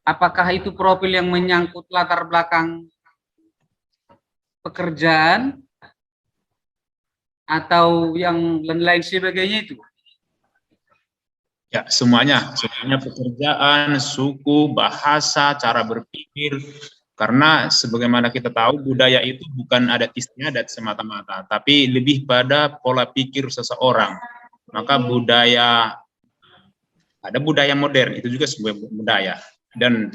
Apakah itu profil yang menyangkut latar belakang pekerjaan atau yang lain-lain sebagainya itu? Ya, semuanya pekerjaan, suku, bahasa, cara berpikir. Karena sebagaimana kita tahu, budaya itu bukan adat istiadat semata-mata, tapi lebih pada pola pikir seseorang. Maka ada budaya modern, itu juga sebuah budaya. Dan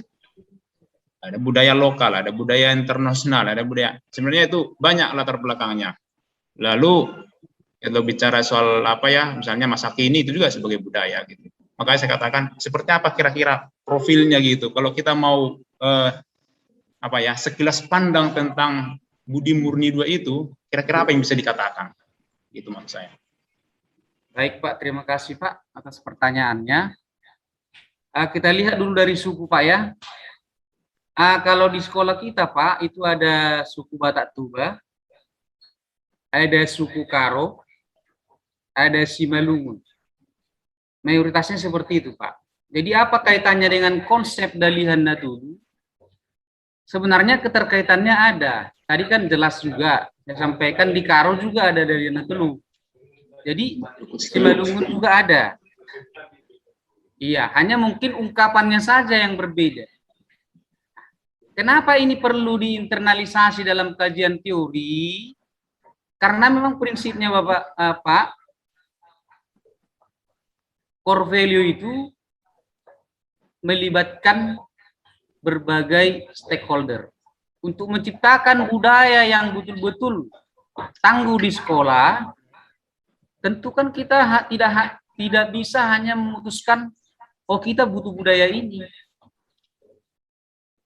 ada budaya lokal, ada budaya internasional, ada budaya, sebenarnya itu banyak latar belakangnya. Lalu kalau bicara soal misalnya masa kini, itu juga sebagai budaya gitu. Makanya saya katakan seperti apa kira-kira profilnya gitu. Kalau kita mau sekilas pandang tentang Budi Murni II itu, kira-kira apa yang bisa dikatakan? Itu maksud saya. Baik, Pak, terima kasih, Pak, atas pertanyaannya. Kita lihat dulu dari suku, Pak, ya. Kalau di sekolah kita, Pak, itu ada suku Batak Tuba, ada suku Karo, ada Simalungun. Mayoritasnya seperti itu, Pak. Jadi apa kaitannya dengan konsep Dalihan Natulu? Sebenarnya keterkaitannya ada. Tadi kan jelas juga, saya sampaikan di Karo juga ada Dalihan Natulu. Jadi Simalungun juga ada. Iya, hanya mungkin ungkapannya saja yang berbeda. Kenapa ini perlu diinternalisasi dalam kajian teori? Karena memang prinsipnya Pak, core value itu melibatkan berbagai stakeholder untuk menciptakan budaya yang betul-betul tangguh di sekolah. Tentu kan kita tidak bisa hanya memutuskan, oh kita butuh budaya ini.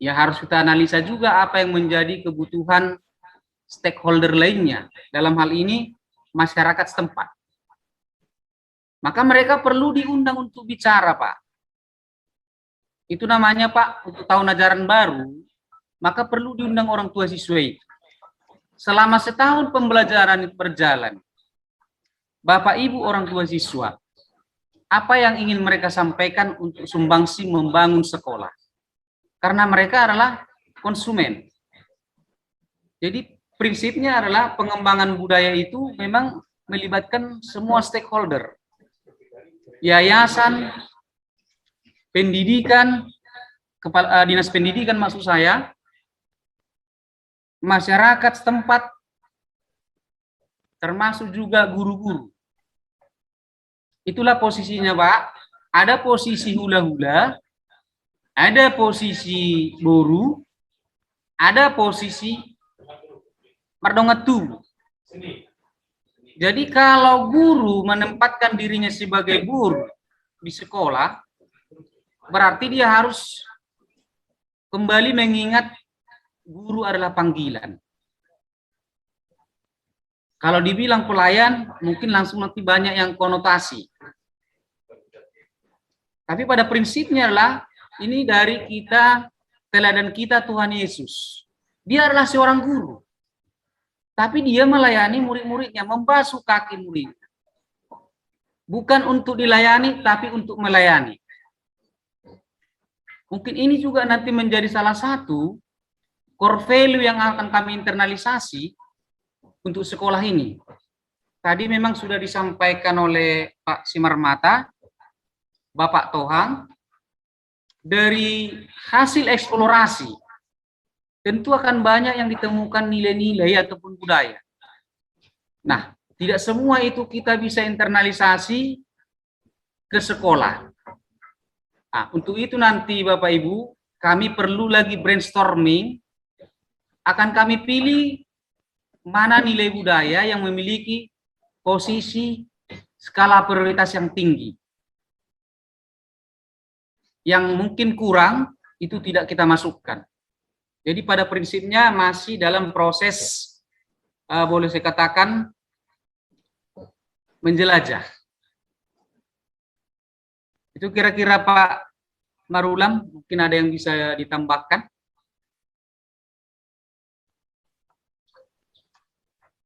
Ya harus kita analisa juga apa yang menjadi kebutuhan stakeholder lainnya. Dalam hal ini masyarakat setempat. Maka mereka perlu diundang untuk bicara, Pak. Itu namanya, Pak, untuk tahun ajaran baru, maka perlu diundang orang tua siswa itu. Selama setahun pembelajaran itu berjalan, Bapak Ibu orang tua siswa, apa yang ingin mereka sampaikan untuk sumbangsi membangun sekolah? Karena mereka adalah konsumen. Jadi prinsipnya adalah pengembangan budaya itu memang melibatkan semua stakeholder. Yayasan, pendidikan, kepala dinas pendidikan maksud saya, masyarakat setempat, termasuk juga guru-guru. Itulah posisinya, Pak. Ada posisi hula-hula, ada posisi boru, ada posisi mardongetu. Jadi kalau guru menempatkan dirinya sebagai guru di sekolah, berarti dia harus kembali mengingat guru adalah panggilan. Kalau dibilang pelayan, mungkin langsung nanti banyak yang konotasi. Tapi pada prinsipnya adalah, ini dari kita, teladan kita Tuhan Yesus. Dia adalah seorang guru. Tapi dia melayani murid-muridnya, membasuh kaki murid. Bukan untuk dilayani, tapi untuk melayani. Mungkin ini juga nanti menjadi salah satu core value yang akan kami internalisasi untuk sekolah ini. Tadi memang sudah disampaikan oleh Pak Simarmata, Bapak Tohang, dari hasil eksplorasi, tentu akan banyak yang ditemukan nilai-nilai ataupun budaya. Nah, tidak semua itu kita bisa internalisasi ke sekolah. Nah, untuk itu nanti Bapak Ibu, kami perlu lagi brainstorming, akan kami pilih mana nilai budaya yang memiliki posisi skala prioritas yang tinggi. Yang mungkin kurang, itu tidak kita masukkan. Jadi pada prinsipnya masih dalam proses, boleh saya katakan, menjelajah. Itu kira-kira Pak Marulam, mungkin ada yang bisa ditambahkan?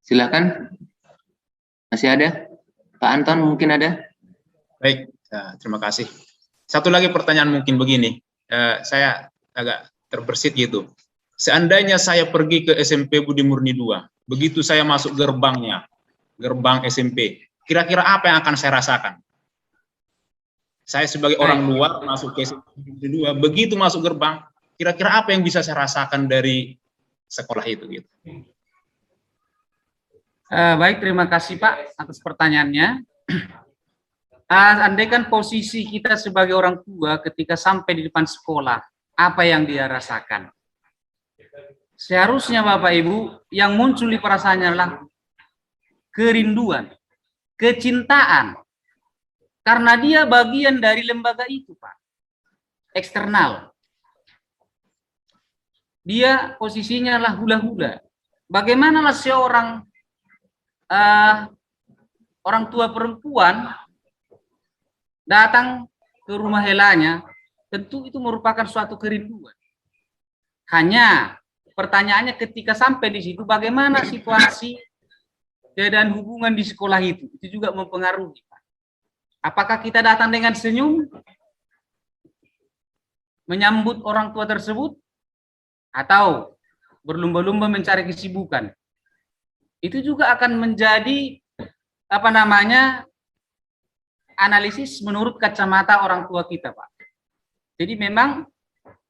Silakan. Masih ada? Pak Anton mungkin ada? Baik, terima kasih. Satu lagi pertanyaan mungkin begini, saya agak terbersit gitu. Seandainya saya pergi ke SMP Budi Murni 2, begitu saya masuk gerbangnya, gerbang SMP, kira-kira apa yang akan saya rasakan? Saya sebagai orang luar masuk ke SMP Budi 2, begitu masuk gerbang, kira-kira apa yang bisa saya rasakan dari sekolah itu gitu? Baik, terima kasih Pak atas pertanyaannya. Andaikan posisi kita sebagai orang tua ketika sampai di depan sekolah, apa yang dia rasakan? Seharusnya Bapak Ibu yang muncul di perasaannya adalah kerinduan, kecintaan, karena dia bagian dari lembaga itu Pak, eksternal. Dia posisinya adalah hula-hula. Bagaimanalah seorang orang tua perempuan datang ke rumah helanya, tentu itu merupakan suatu kerinduan. Hanya pertanyaannya ketika sampai di situ, bagaimana situasi keadaan hubungan di sekolah itu juga mempengaruhi. Apakah kita datang dengan senyum, menyambut orang tua tersebut, atau berlumba-lumba mencari kesibukan? Itu juga akan menjadi analisis menurut kacamata orang tua kita, Pak. Jadi memang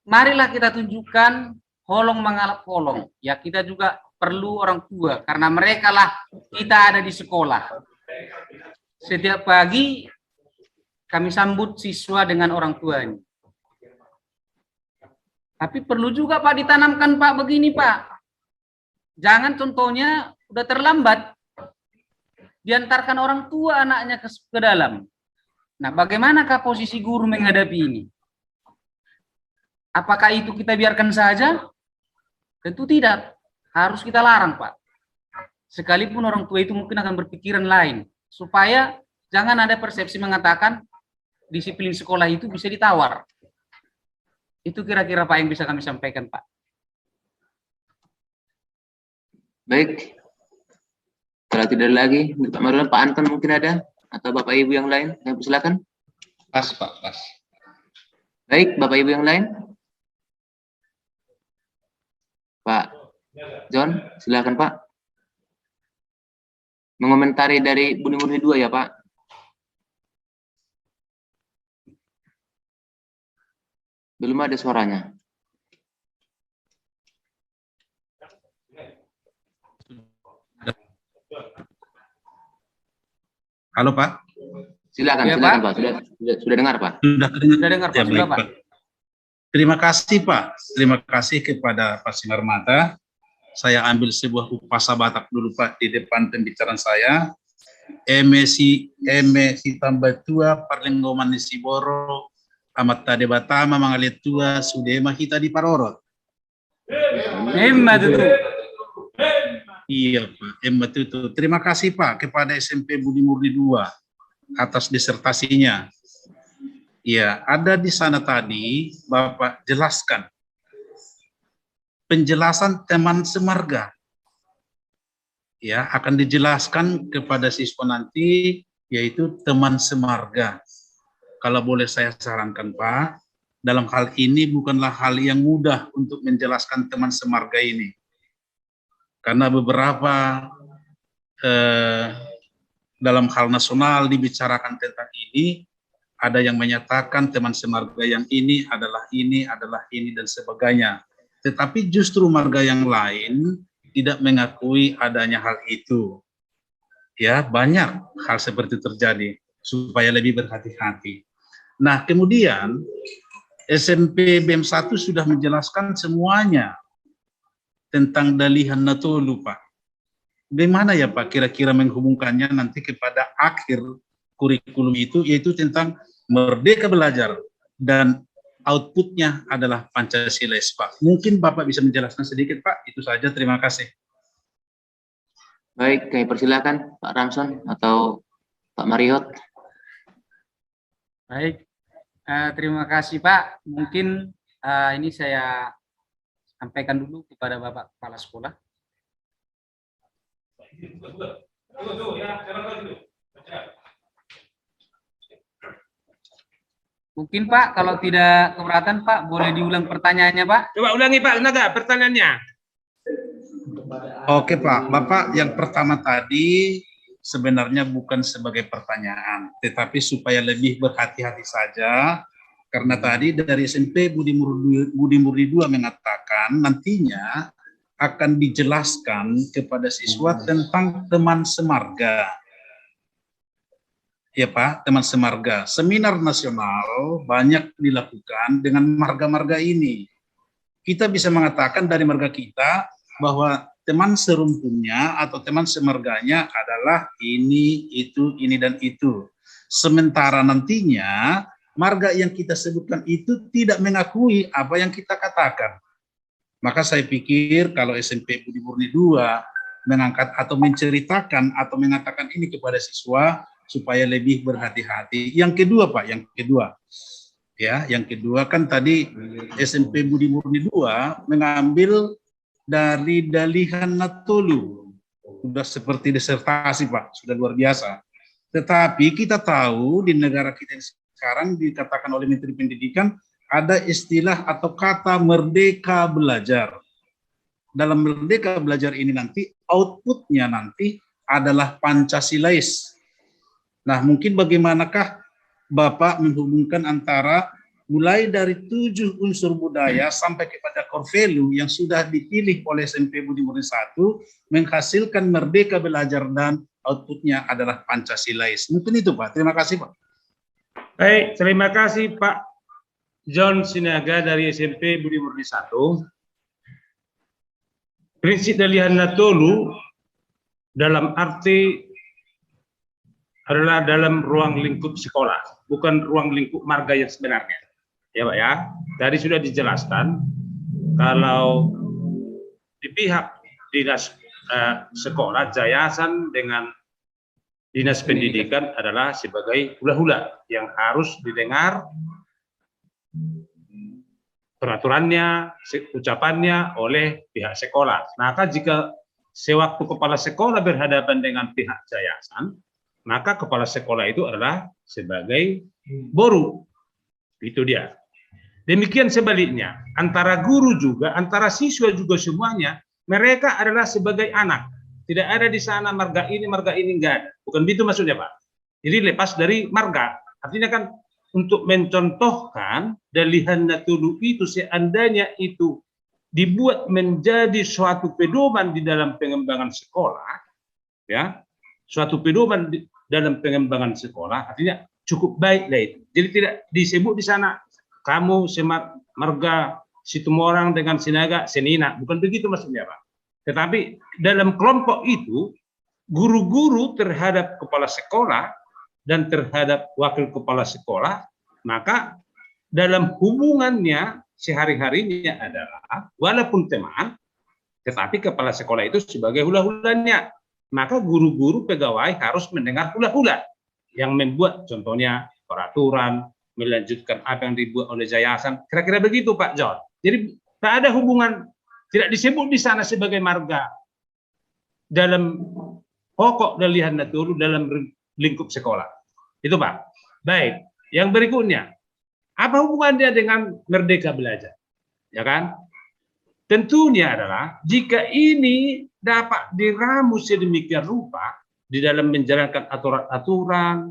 marilah kita tunjukkan holong mengalap holong. Ya, kita juga perlu orang tua karena mereka lah kita ada di sekolah. Setiap pagi kami sambut siswa dengan orang tuanya. Tapi perlu juga Pak ditanamkan Pak begini Pak. Jangan contohnya udah terlambat diantarkan orang tua anaknya ke dalam. Nah, bagaimanakah posisi guru menghadapi ini? Apakah itu kita biarkan saja? Tentu tidak. Harus kita larang, Pak. Sekalipun orang tua itu mungkin akan berpikiran lain. Supaya jangan ada persepsi mengatakan disiplin sekolah itu bisa ditawar. Itu kira-kira Pak yang bisa kami sampaikan, Pak. Baik. Kalau tidak ada lagi, Pak Marulam, Pak Anton mungkin ada? Atau Bapak Ibu yang lain? Yang silakan. Pas, Pak, pas. Baik, Bapak Ibu yang lain. Pak John, silakan Pak. Mengomentari dari Budi Murni 2 ya Pak. Belum ada suaranya. Halo Pak. Silakan, ya, silakan Pak. Pak. Sudah dengar Pak? Sudah dengar Pak. Ya, Sudah, baik, Pak. Pak. Terima kasih Pak. Terima kasih kepada Pak Simarmata. Saya ambil sebuah upasa Batak dulu Pak di depan pembicaraan saya. Emesi tambah tua parlenggoman di Siboro amat tade batama mangalit tua sudema kita di Parorot. Emma itu. Iya Pak, Emma itu. Terima kasih Pak kepada SMP Budi Murni 2 atas disertasinya. Ya, ada di sana tadi Bapak jelaskan penjelasan teman semarga. Ya, akan dijelaskan kepada siswa nanti yaitu teman semarga. Kalau boleh saya sarankan Pak, dalam hal ini bukanlah hal yang mudah untuk menjelaskan teman semarga ini. Karena beberapa dalam hal nasional dibicarakan tentang ini, ada yang menyatakan teman semarga yang ini, adalah ini, dan sebagainya. Tetapi justru marga yang lain tidak mengakui adanya hal itu. Ya, banyak hal seperti terjadi, supaya lebih berhati-hati. Nah, kemudian SMP BEM 1 sudah menjelaskan semuanya tentang Dalihan Natolu, Pak. Bagaimana ya Pak kira-kira menghubungkannya nanti kepada akhir kurikulum itu, yaitu tentang merdeka belajar dan outputnya adalah Pancasila, Pak. Mungkin Bapak bisa menjelaskan sedikit, Pak. Itu saja, terima kasih. Baik, kami persilakan Pak Ramson atau Pak Mariot. Baik, Terima kasih Pak. Mungkin ini saya sampaikan dulu kepada Bapak Kepala Sekolah. Mungkin Pak, kalau tidak keberatan Pak, boleh diulang pertanyaannya Pak? Coba ulangi Pak, Naga, pertanyaannya. Oke Pak, Bapak yang pertama tadi sebenarnya bukan sebagai pertanyaan, tetapi supaya lebih berhati-hati saja, karena tadi dari SMP Budi Murni 2 mengatakan nantinya akan dijelaskan kepada siswa tentang teman semarga. Ya Pak, teman semarga. Seminar nasional banyak dilakukan dengan marga-marga ini. Kita bisa mengatakan dari marga kita bahwa teman serumpunnya atau teman semarganya adalah ini, itu, ini, dan itu. Sementara nantinya marga yang kita sebutkan itu tidak mengakui apa yang kita katakan. Maka saya pikir kalau SMP Budi Murni 2 mengangkat atau menceritakan atau mengatakan ini kepada siswa supaya lebih berhati-hati. Yang kedua Pak, yang kedua kan tadi SMP Budi Murni 2 mengambil dari Dalihan Natolu. Sudah seperti disertasi Pak, sudah luar biasa. Tetapi kita tahu di negara kita sekarang dikatakan oleh Menteri Pendidikan ada istilah atau kata merdeka belajar. Dalam merdeka belajar ini nanti outputnya nanti adalah Pancasilais. Nah, mungkin bagaimanakah Bapak menghubungkan antara mulai dari 7 unsur budaya sampai kepada core value yang sudah dipilih oleh SMP Budi Murni 1 menghasilkan merdeka belajar dan outputnya adalah Pancasilais. Mungkin itu Pak. Terima kasih Pak. Baik, terima kasih Pak John Sinaga dari SMP Budi Murni 1. Prinsip Dalihan Natolu dalam arti adalah dalam ruang lingkup sekolah, bukan ruang lingkup marga yang sebenarnya. Ya Pak ya, tadi sudah dijelaskan kalau di pihak dinas sekolah, yayasan dengan dinas pendidikan adalah sebagai hula-hula yang harus didengar peraturannya, ucapannya oleh pihak sekolah. Maka jika sewaktu kepala sekolah berhadapan dengan pihak yayasan, maka kepala sekolah itu adalah sebagai boru. Itu dia. Demikian sebaliknya, antara guru juga, antara siswa juga semuanya, mereka adalah sebagai anak. Tidak ada di sana marga ini enggak ada. Bukan begitu maksudnya Pak. Jadi lepas dari marga. Artinya kan untuk mencontohkan Dalihan Natolu itu seandainya itu dibuat menjadi suatu pedoman di dalam pengembangan sekolah, ya, suatu pedoman dalam pengembangan sekolah, artinya cukup baik lah itu. Jadi tidak disebut di sana kamu marga Situmorang dengan Sinaga Senina, bukan begitu maksudnya Pak. Tetapi dalam kelompok itu guru-guru terhadap kepala sekolah dan terhadap wakil kepala sekolah, maka dalam hubungannya sehari-harinya adalah walaupun teman, tetapi kepala sekolah itu sebagai hula-hulanya. Maka guru-guru pegawai harus mendengar hula-hula yang membuat contohnya peraturan, melanjutkan apa yang dibuat oleh yayasan. Kira-kira begitu Pak John. Jadi tak ada hubungan, tidak disebut di sana sebagai marga dalam pokok Dalihan Natolu dalam lingkup sekolah. Itu Pak. Baik, yang berikutnya. Apa hubungannya dengan merdeka belajar? Ya kan? Tentunya adalah jika ini dapat diramu sedemikian rupa di dalam menjalankan aturan-aturan,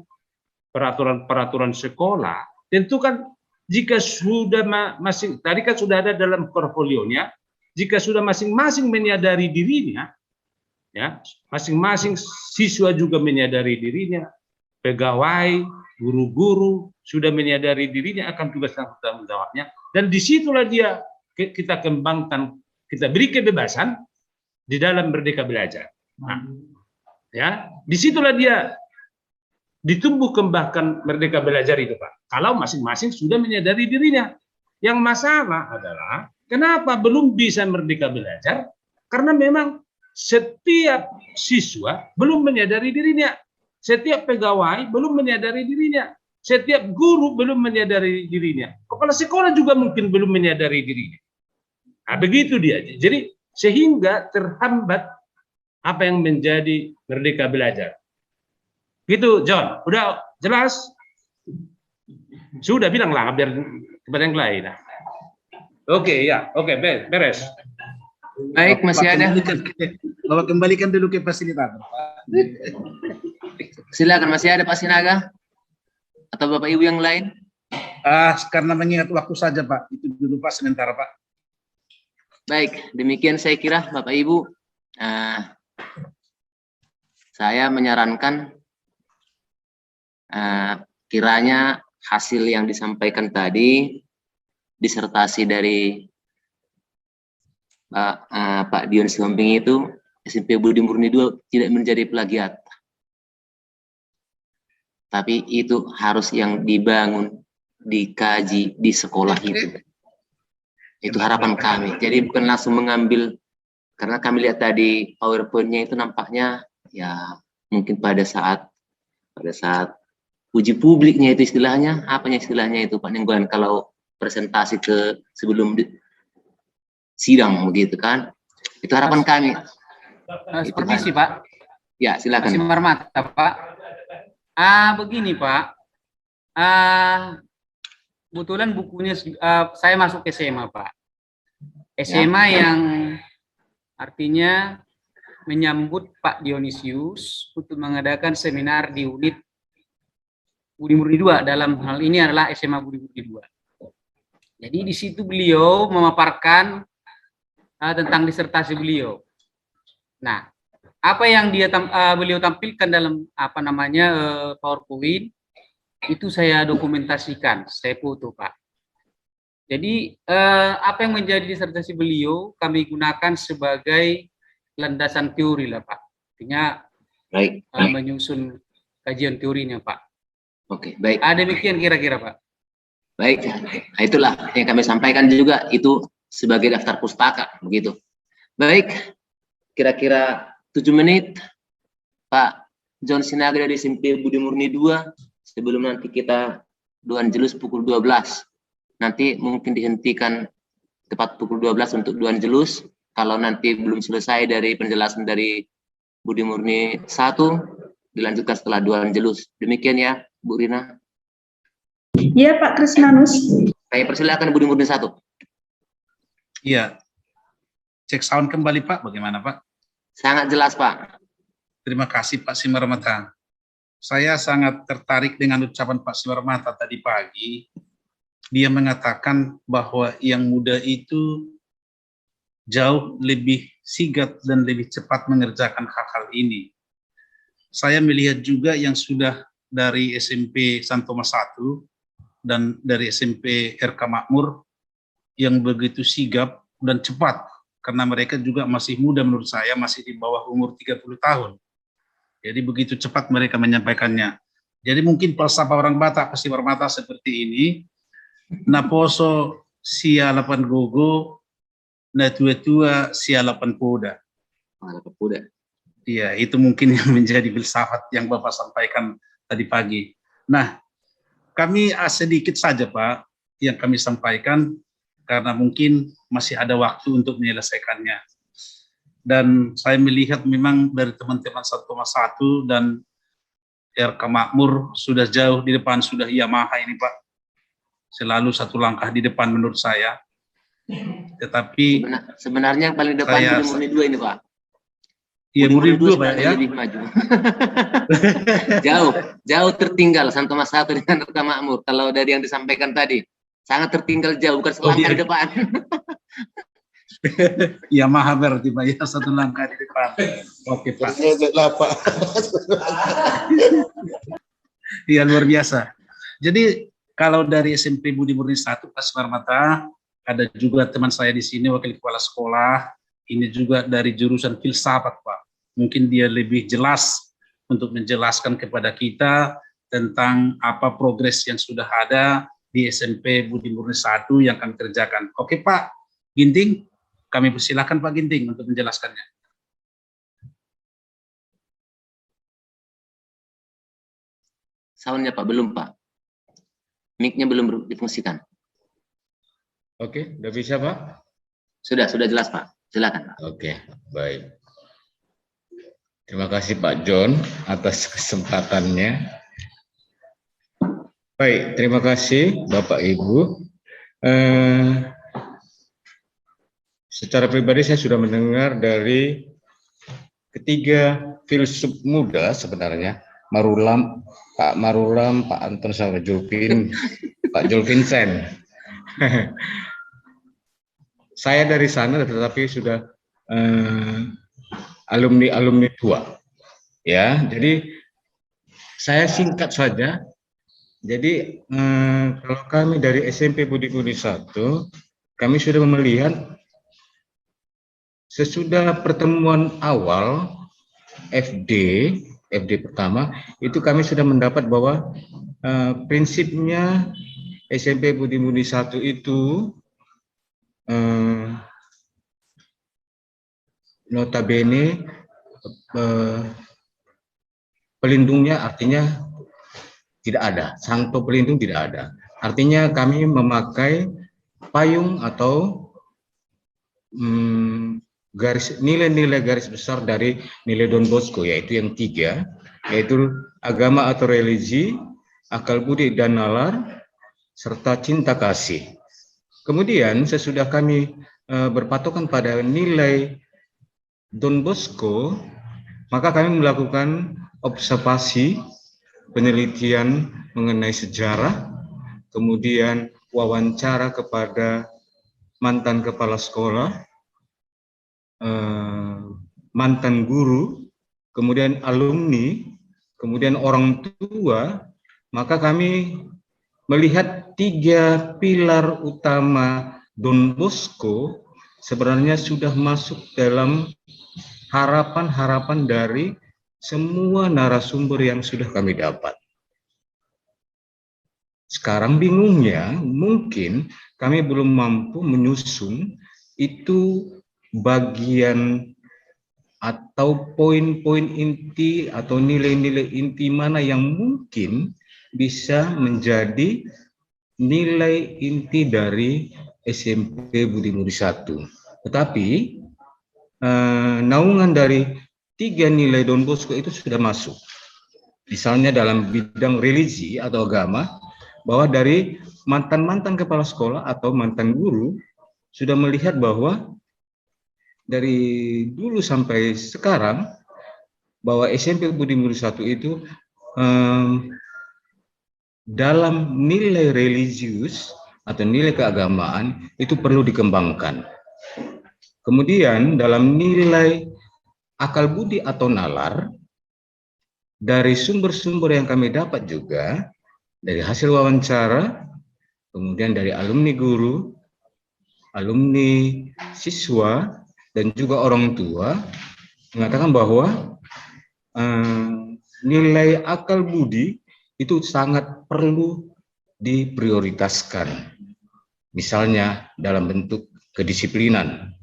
peraturan-peraturan sekolah, tentu kan jika sudah masing tadi kan sudah ada dalam portfolionya, jika sudah masing-masing menyadari dirinya, ya, masing-masing siswa juga menyadari dirinya, pegawai, guru-guru sudah menyadari dirinya akan tugas dan tanggung jawabnya, dan disitulah dia kita kembangkan, kita beri kebebasan di dalam merdeka belajar. Nah, ya, disitulah dia ditumbuh kembangkan merdeka belajar itu Pak. Kalau masing-masing sudah menyadari dirinya. Yang masalah adalah kenapa belum bisa merdeka belajar? Karena memang setiap siswa belum menyadari dirinya, setiap pegawai belum menyadari dirinya, setiap guru belum menyadari dirinya. Kepala sekolah juga mungkin belum menyadari dirinya. Nah, begitu dia. Jadi sehingga terhambat apa yang menjadi Merdeka Belajar. Gitu, John. Udah jelas? Sudah bilang lah biar kepada yang lain. Oke, ya. Oke, beres. Baik, masih ada. Bapak kembalikan dulu ke fasilitator. Silakan, masih ada Pak Sinaga atau Bapak Ibu yang lain? Karena mengingat waktu saja Pak, itu dulu Pak sementara Pak. Baik, demikian saya kira Bapak Ibu. Saya menyarankan kiranya hasil yang disampaikan tadi, disertasi dari Pak Dion Siombing itu, SMP Budi Murni 2 tidak menjadi plagiat. Tapi itu harus yang dibangun, dikaji di sekolah itu. Itu harapan kami. Jadi bukan langsung mengambil, karena kami lihat tadi PowerPoint-nya itu nampaknya ya mungkin pada saat uji publiknya itu istilahnya, apanya istilahnya itu Pak Nenggolan, kalau presentasi ke sebelum sidang begitu kan. Itu harapan kami. Permisi Pak. Ya, silakan. Masih Marmata Pak. Begini Pak. Kebetulan bukunya saya masuk SMA Pak. SMA ya, yang artinya menyambut Pak Dionisius untuk mengadakan seminar di unit Budi Murni 2. Dalam hal ini adalah SMA Budi Murni 2. Jadi di situ beliau memaparkan tentang disertasi beliau. Nah, apa yang beliau tampilkan dalam PowerPoint itu saya dokumentasikan, saya foto Pak. Jadi apa yang menjadi disertasi beliau kami gunakan sebagai landasan teori lah Pak. Artinya menyusun kajian teorinya Pak. Oke, baik. Demikian kira-kira Pak. Baik, itulah yang kami sampaikan juga, itu sebagai daftar pustaka begitu. Baik, kira-kira 7 menit Pak John Sinaga dari SMP Budi Murni 2 sebelum nanti kita Doan Jelus pukul 12. Nanti mungkin dihentikan tepat pukul 12 untuk Doan Jelus. Kalau nanti belum selesai dari penjelasan dari Budi Murni 1, dilanjutkan setelah Doan Jelus. Demikian ya Bu Rina. Iya Pak Krisnanus. Saya persilakan Budi Murni 1. Iya. Cek sound kembali Pak, bagaimana Pak? Sangat jelas Pak. Terima kasih Pak Simarmata. Saya sangat tertarik dengan ucapan Pak Simarmata tadi pagi. Dia mengatakan bahwa yang muda itu jauh lebih sigap dan lebih cepat mengerjakan hal-hal ini. Saya melihat juga yang sudah dari SMP Santo Tomas 1 dan dari SMP RK Makmur yang begitu sigap dan cepat, karena mereka juga masih muda menurut saya, masih di bawah umur 30 tahun. Jadi begitu cepat mereka menyampaikannya. Jadi mungkin falsafah orang Batak pasti bermata seperti ini. Naposo sia 8 gogo, na tua-tua sia 8 poda. 8 poda. Iya, itu mungkin yang menjadi filsafat yang Bapak sampaikan tadi pagi. Nah, kami sedikit saja Pak yang kami sampaikan, karena mungkin masih ada waktu untuk menyelesaikannya. Dan saya melihat memang dari teman-teman Santo Tomas 1 dan RK Makmur sudah jauh di depan, sudah Yamaha ini Pak. Selalu satu langkah di depan menurut saya. Tetapi sebenarnya yang paling depan Budi Murni 2 ini Pak. Iya, Murni 2 Pak ya. Lebih maju. jauh tertinggal Santo Tomas 1 dengan RK Makmur. Kalau dari yang disampaikan tadi, sangat tertinggal jauh, bukan selangkah di depan. Yamaha berarti Pak ya, satu langkah di depan. Oke Pak. Iya, luar biasa. Jadi kalau dari SMP Budi Murni 1 Pak Simarmata, ada juga teman saya di sini wakil kepala sekolah, ini juga dari jurusan filsafat Pak. Mungkin dia lebih jelas untuk menjelaskan kepada kita tentang apa progres yang sudah ada di SMP Budi Murni 1 yang kami kerjakan. Oke Pak Ginting, kami persilakan Pak Ginting untuk menjelaskannya. Soundnya Pak, belum Pak. Mic-nya belum difungsikan. Oke, udah bisa Pak? Sudah jelas Pak. Silakan Pak. Oke, baik. Terima kasih Pak John atas kesempatannya. Baik, terima kasih Bapak Ibu. Secara pribadi saya sudah mendengar dari ketiga filsuf muda sebenarnya, Pak Marulam, Pak Anton sama Pak Julvinsen. Saya dari sana tetapi sudah alumni tua. Ya, jadi saya singkat saja. Jadi kalau kami dari SMP Budi 1, kami sudah melihat sesudah pertemuan awal FD pertama, itu kami sudah mendapat bahwa prinsipnya SMP Budi 1 itu notabene pelindungnya artinya tidak ada, santo pelindung tidak ada. Artinya kami memakai payung atau nilai-nilai garis besar dari nilai Don Bosco, yaitu yang 3, yaitu agama atau religi, akal budi dan nalar, serta cinta kasih. Kemudian sesudah kami berpatokan pada nilai Don Bosco, maka kami melakukan observasi, penelitian mengenai sejarah, kemudian wawancara kepada mantan kepala sekolah, mantan guru, kemudian alumni, kemudian orang tua, maka kami melihat 3 pilar utama Don Bosco sebenarnya sudah masuk dalam harapan-harapan dari semua narasumber yang sudah kami dapat. Sekarang bingungnya, mungkin kami belum mampu menyusun itu bagian atau poin-poin inti atau nilai-nilai inti mana yang mungkin bisa menjadi nilai inti dari SMP Budi 1. Tetapi naungan dari 3 nilai Don Bosco itu sudah masuk. Misalnya dalam bidang religi atau agama, bahwa dari mantan-mantan kepala sekolah atau mantan guru sudah melihat bahwa dari dulu sampai sekarang bahwa SMP Budi 1 itu dalam nilai religius atau nilai keagamaan itu perlu dikembangkan. Kemudian dalam nilai akal budi atau nalar, dari sumber-sumber yang kami dapat juga dari hasil wawancara, kemudian dari alumni guru, alumni siswa, dan juga orang tua mengatakan bahwa nilai akal budi itu sangat perlu diprioritaskan. Misalnya dalam bentuk kedisiplinan.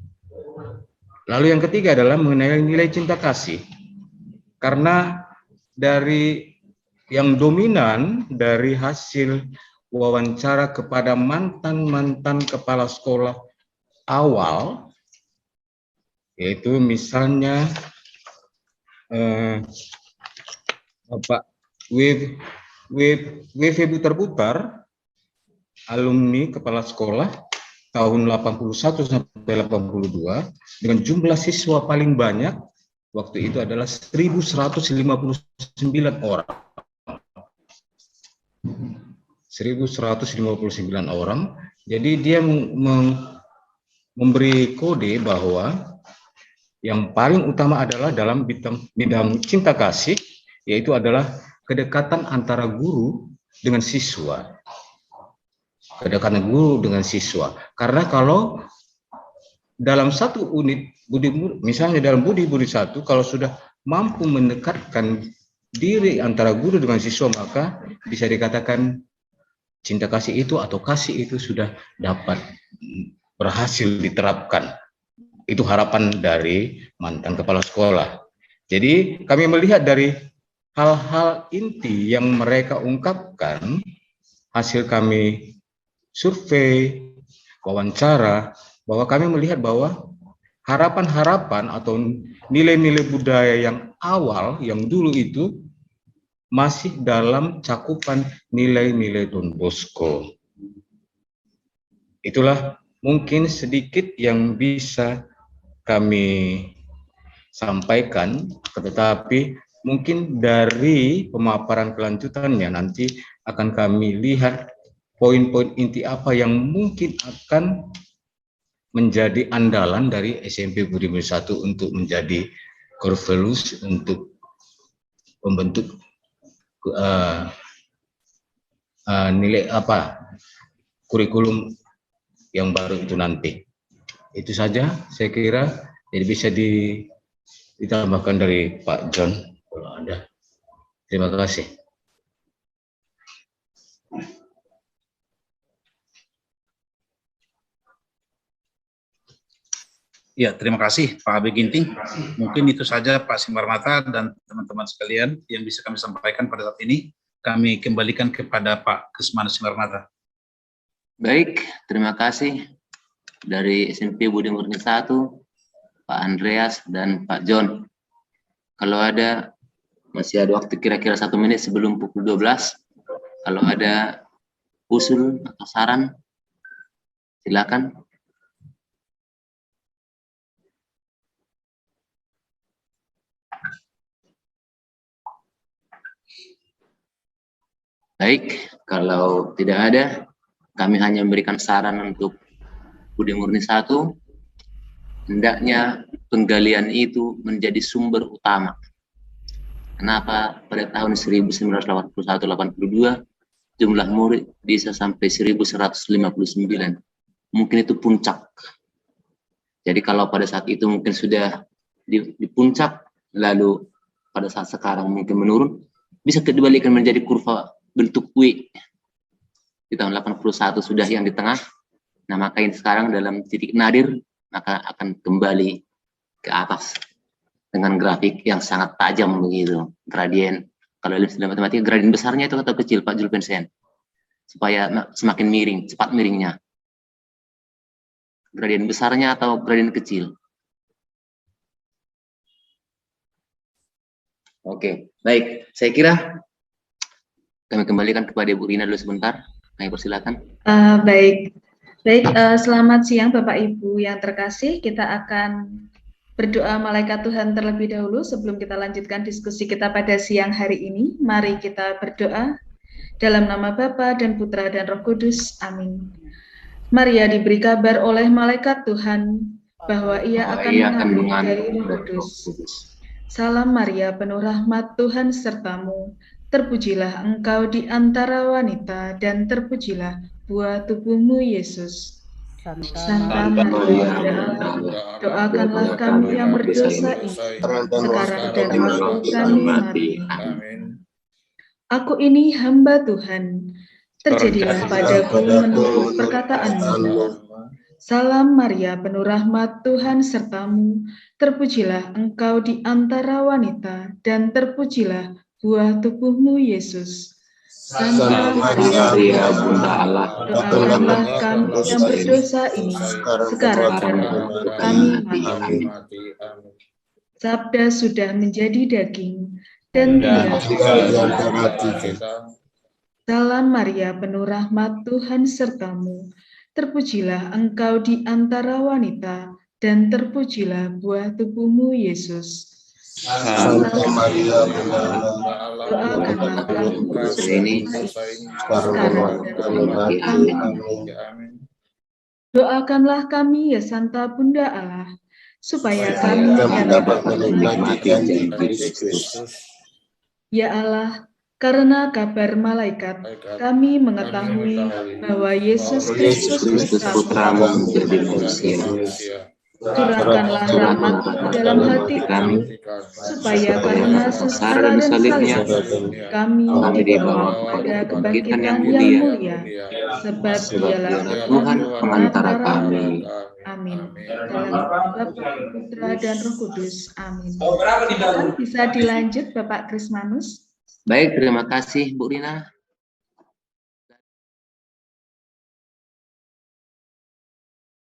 Lalu yang ketiga adalah mengenai nilai cinta kasih. Karena dari yang dominan dari hasil wawancara kepada mantan-mantan kepala sekolah awal, yaitu misalnya Bapak WV Butar-Butar, alumni kepala sekolah tahun 81 sampai 82, dengan jumlah siswa paling banyak waktu itu adalah 1.159 orang. 1.159 orang. Jadi dia memberi kode bahwa yang paling utama adalah dalam bidang cinta kasih, yaitu adalah kedekatan antara guru dengan siswa. Kedekatan guru dengan siswa. Karena kalau dalam satu unit budi, misalnya dalam budi 1, kalau sudah mampu mendekatkan diri antara guru dengan siswa, maka bisa dikatakan cinta kasih itu atau kasih itu sudah dapat berhasil diterapkan. Itu harapan dari mantan kepala sekolah. Jadi kami melihat dari hal-hal inti yang mereka ungkapkan hasil kami survei, wawancara, bahwa kami melihat bahwa harapan-harapan atau nilai-nilai budaya yang awal, yang dulu itu masih dalam cakupan nilai-nilai Don Bosco. Itulah mungkin sedikit yang bisa kami sampaikan, tetapi mungkin dari pemaparan kelanjutannya nanti akan kami lihat poin-poin inti apa yang mungkin akan menjadi andalan dari SMP Budi Mulia 1 untuk menjadi curriculum untuk membentuk nilai kurikulum yang baru itu nanti. Itu saja saya kira, jadi bisa ditambahkan dari Pak John kalau ada. Terima kasih. Ya, terima kasih Pak Habib Ginting. Mungkin itu saja Pak Simarmata dan teman-teman sekalian yang bisa kami sampaikan pada saat ini. Kami kembalikan kepada Pak Krismanus Simarmata. Baik, terima kasih dari SMP Budi Murni 1, Pak Andreas dan Pak John. Kalau ada, masih ada waktu kira-kira 1 menit sebelum pukul 12. Kalau ada usul atau saran, silakan. Baik, kalau tidak ada, kami hanya memberikan saran untuk Budi Murni 1, hendaknya penggalian itu menjadi sumber utama. Kenapa pada tahun 1981-82 jumlah murid bisa sampai 1159. Mungkin itu puncak. Jadi kalau pada saat itu mungkin sudah di puncak, lalu pada saat sekarang mungkin menurun, bisa dibalikan menjadi kurva bentuk W. Di tahun 81 sudah yang di tengah. Nah, maka ini sekarang dalam titik nadir, maka akan kembali ke atas dengan grafik yang sangat tajam begitu. Gradien, kalau dalam matematika, gradien besarnya itu atau kecil, Pak Julpensen? Supaya semakin miring, cepat miringnya. Gradien besarnya atau gradien kecil? Oke, baik. Saya kira kami kembalikan kepada Ibu Rina dulu sebentar. Kami persilakan. Baik, selamat siang Bapak Ibu yang terkasih. Kita akan berdoa malaikat Tuhan terlebih dahulu sebelum kita lanjutkan diskusi kita pada siang hari ini. Mari kita berdoa dalam nama Bapa dan Putra dan Roh Kudus. Amin. Maria diberi kabar oleh malaikat Tuhan bahwa ia akan mengandung dari Roh Kudus. Salam Maria, penuh rahmat, Tuhan sertamu. Terpujilah engkau di antara wanita, dan terpujilah buah tubuhmu, Yesus. Santa Maria, doakanlah kami yang berdosa ini, sekarang dan waktu kami mati. Aku ini hamba Tuhan, terjadilah padaku menurut perkataanmu. Salam Maria, penuh rahmat, Tuhan sertamu. Terpujilah engkau di antara wanita, dan terpujilah buah tubuhmu, Yesus. Santa Maria, Bunda Allah, doakanlah kami yang berdosa ini, sekarang dan waktu kami mati. Sabda sudah menjadi daging, dan tinggal di antara kita. Salam Maria, penuh rahmat, Tuhan sertamu. Terpujilah engkau di antara wanita, dan terpujilah buah tubuhmu, Yesus. Santa Maria, doakanlah kami sekarang dan waktu kami mati. Doakanlah kami ya Santa Bunda Allah, supaya kami dapat menikmati janji Kristus. Ya Allah, karena kabar malaikat, kami mengetahui bahwa Yesus Kristus Putramu menjadi manusia. Curahkanlah rahmat dalam hati kami, supaya karena sengsara dan salibnya, kami dibawa pada kebangkitan yang mulia, sebab dialah Tuhan pengantara kami. Amin. Dalam Bapa, Putra, dan Roh Kudus. Amin. Bisa dilanjut, Bapak Krismanus? Baik, terima kasih Bu Rina.